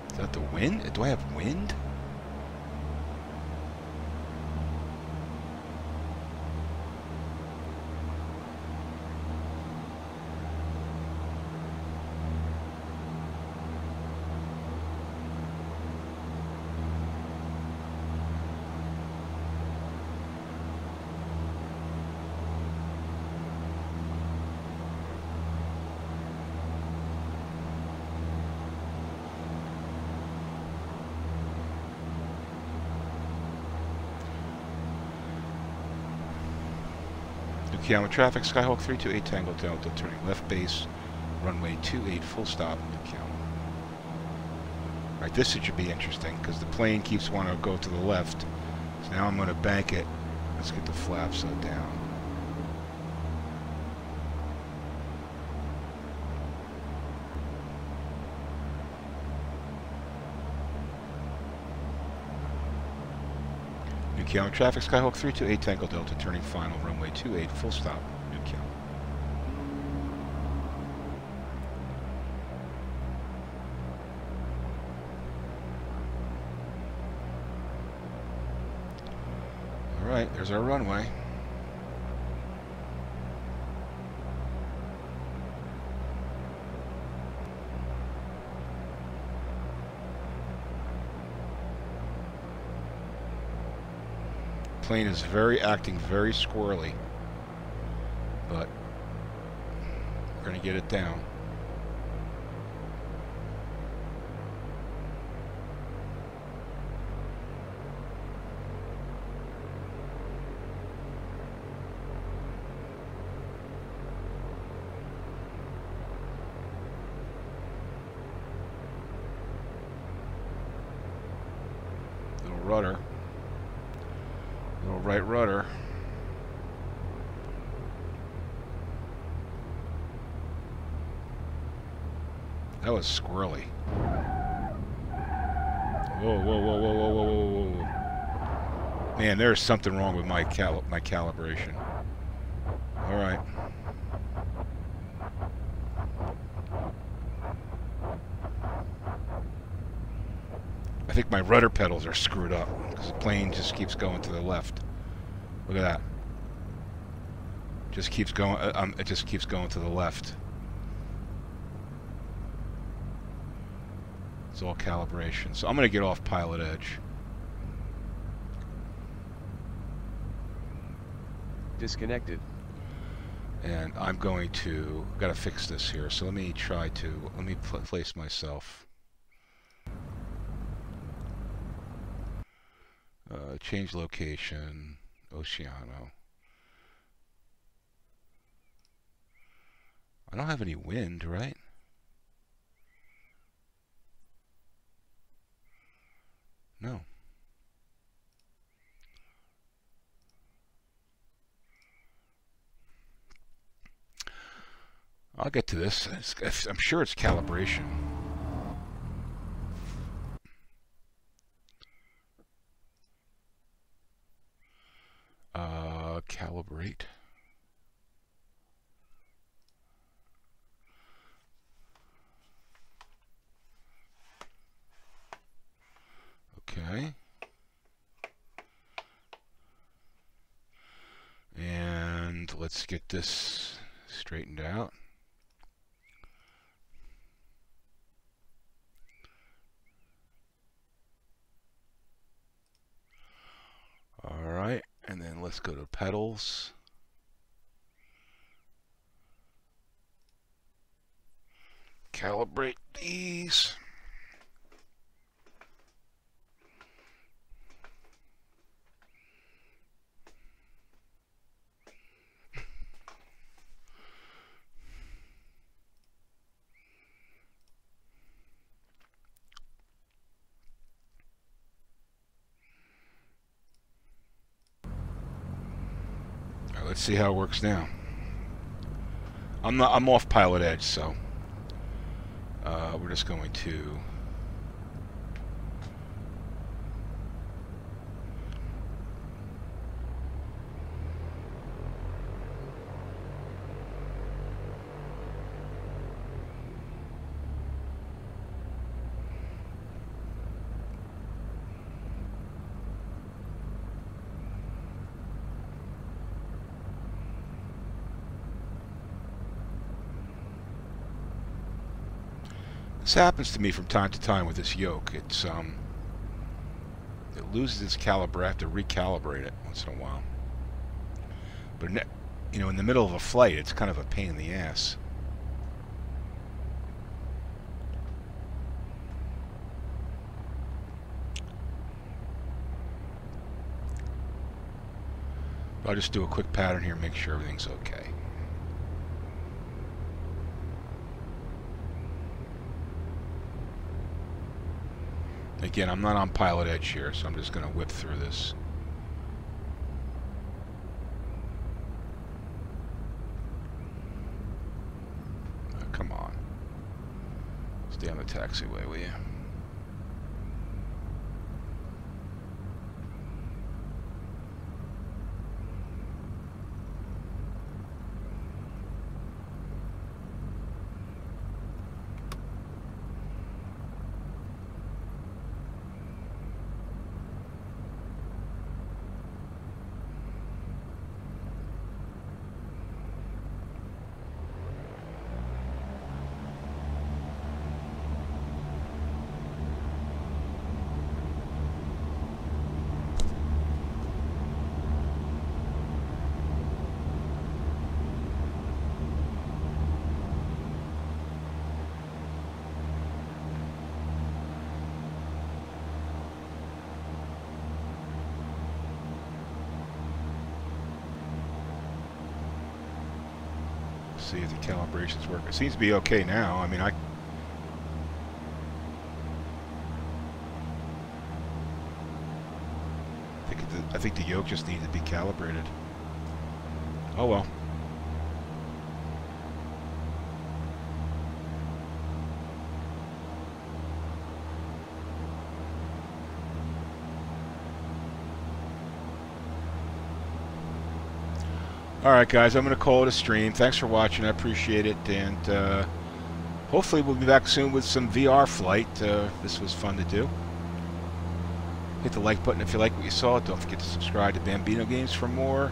Is that the wind? Do I have wind? Cuyama traffic, Skyhawk 328 Tango Delta, turning left base, runway 28, full stop, New Cuyama. Alright, this should be interesting, because the plane keeps wanting to go to the left. So now I'm going to bank it. Let's get the flaps down. New Cuyama traffic, Skyhawk 328 Tango Delta, turning final, runway 28, full stop, New Cuyama. Alright, there's our runway. Plane is acting very squirrely, but we're going to get it down. Little rudder. Little right rudder. That was squirrely. Whoa, whoa, whoa, whoa, whoa, whoa, whoa, whoa. Man, there's something wrong with my calibration. All right. I think my rudder pedals are screwed up because the plane just keeps going to the left. Look at that. Just keeps going. It just keeps going to the left. It's all calibration. So I'm going to get off PilotEdge. Disconnected. And I'm going to, got to fix this here. So let me place myself. Change location, Oceano. I don't have any wind, right? No. I'll get to this. I'm sure it's calibration. Calibrate. Okay. And let's get this straightened out. All right, and then let's go to pedals. Calibrate these. Let's see how it works now. I'm off PilotEdge, so we're just going to This happens to me from time to time with this yoke. It loses its caliber. I have to recalibrate it once in a while. But you know, in the middle of a flight, it's kind of a pain in the ass. I'll just do a quick pattern here, make sure everything's okay. Again, I'm not on PilotEdge here, so I'm just going to whip through this. Oh, come on. Stay on the taxiway, will you? See if the calibrations work. It seems to be okay now. I mean, I think the yoke just needed to be calibrated. Oh well. Alright guys, I'm going to call it a stream. Thanks for watching, I appreciate it, and hopefully we'll be back soon with some VR flight. This was fun to do. Hit the like button if you like what you saw. Don't forget to subscribe to Bambino Games for more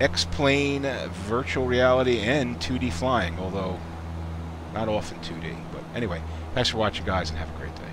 X-Plane, virtual reality, and 2D flying, although not often 2D. But anyway, thanks for watching guys, and have a great day.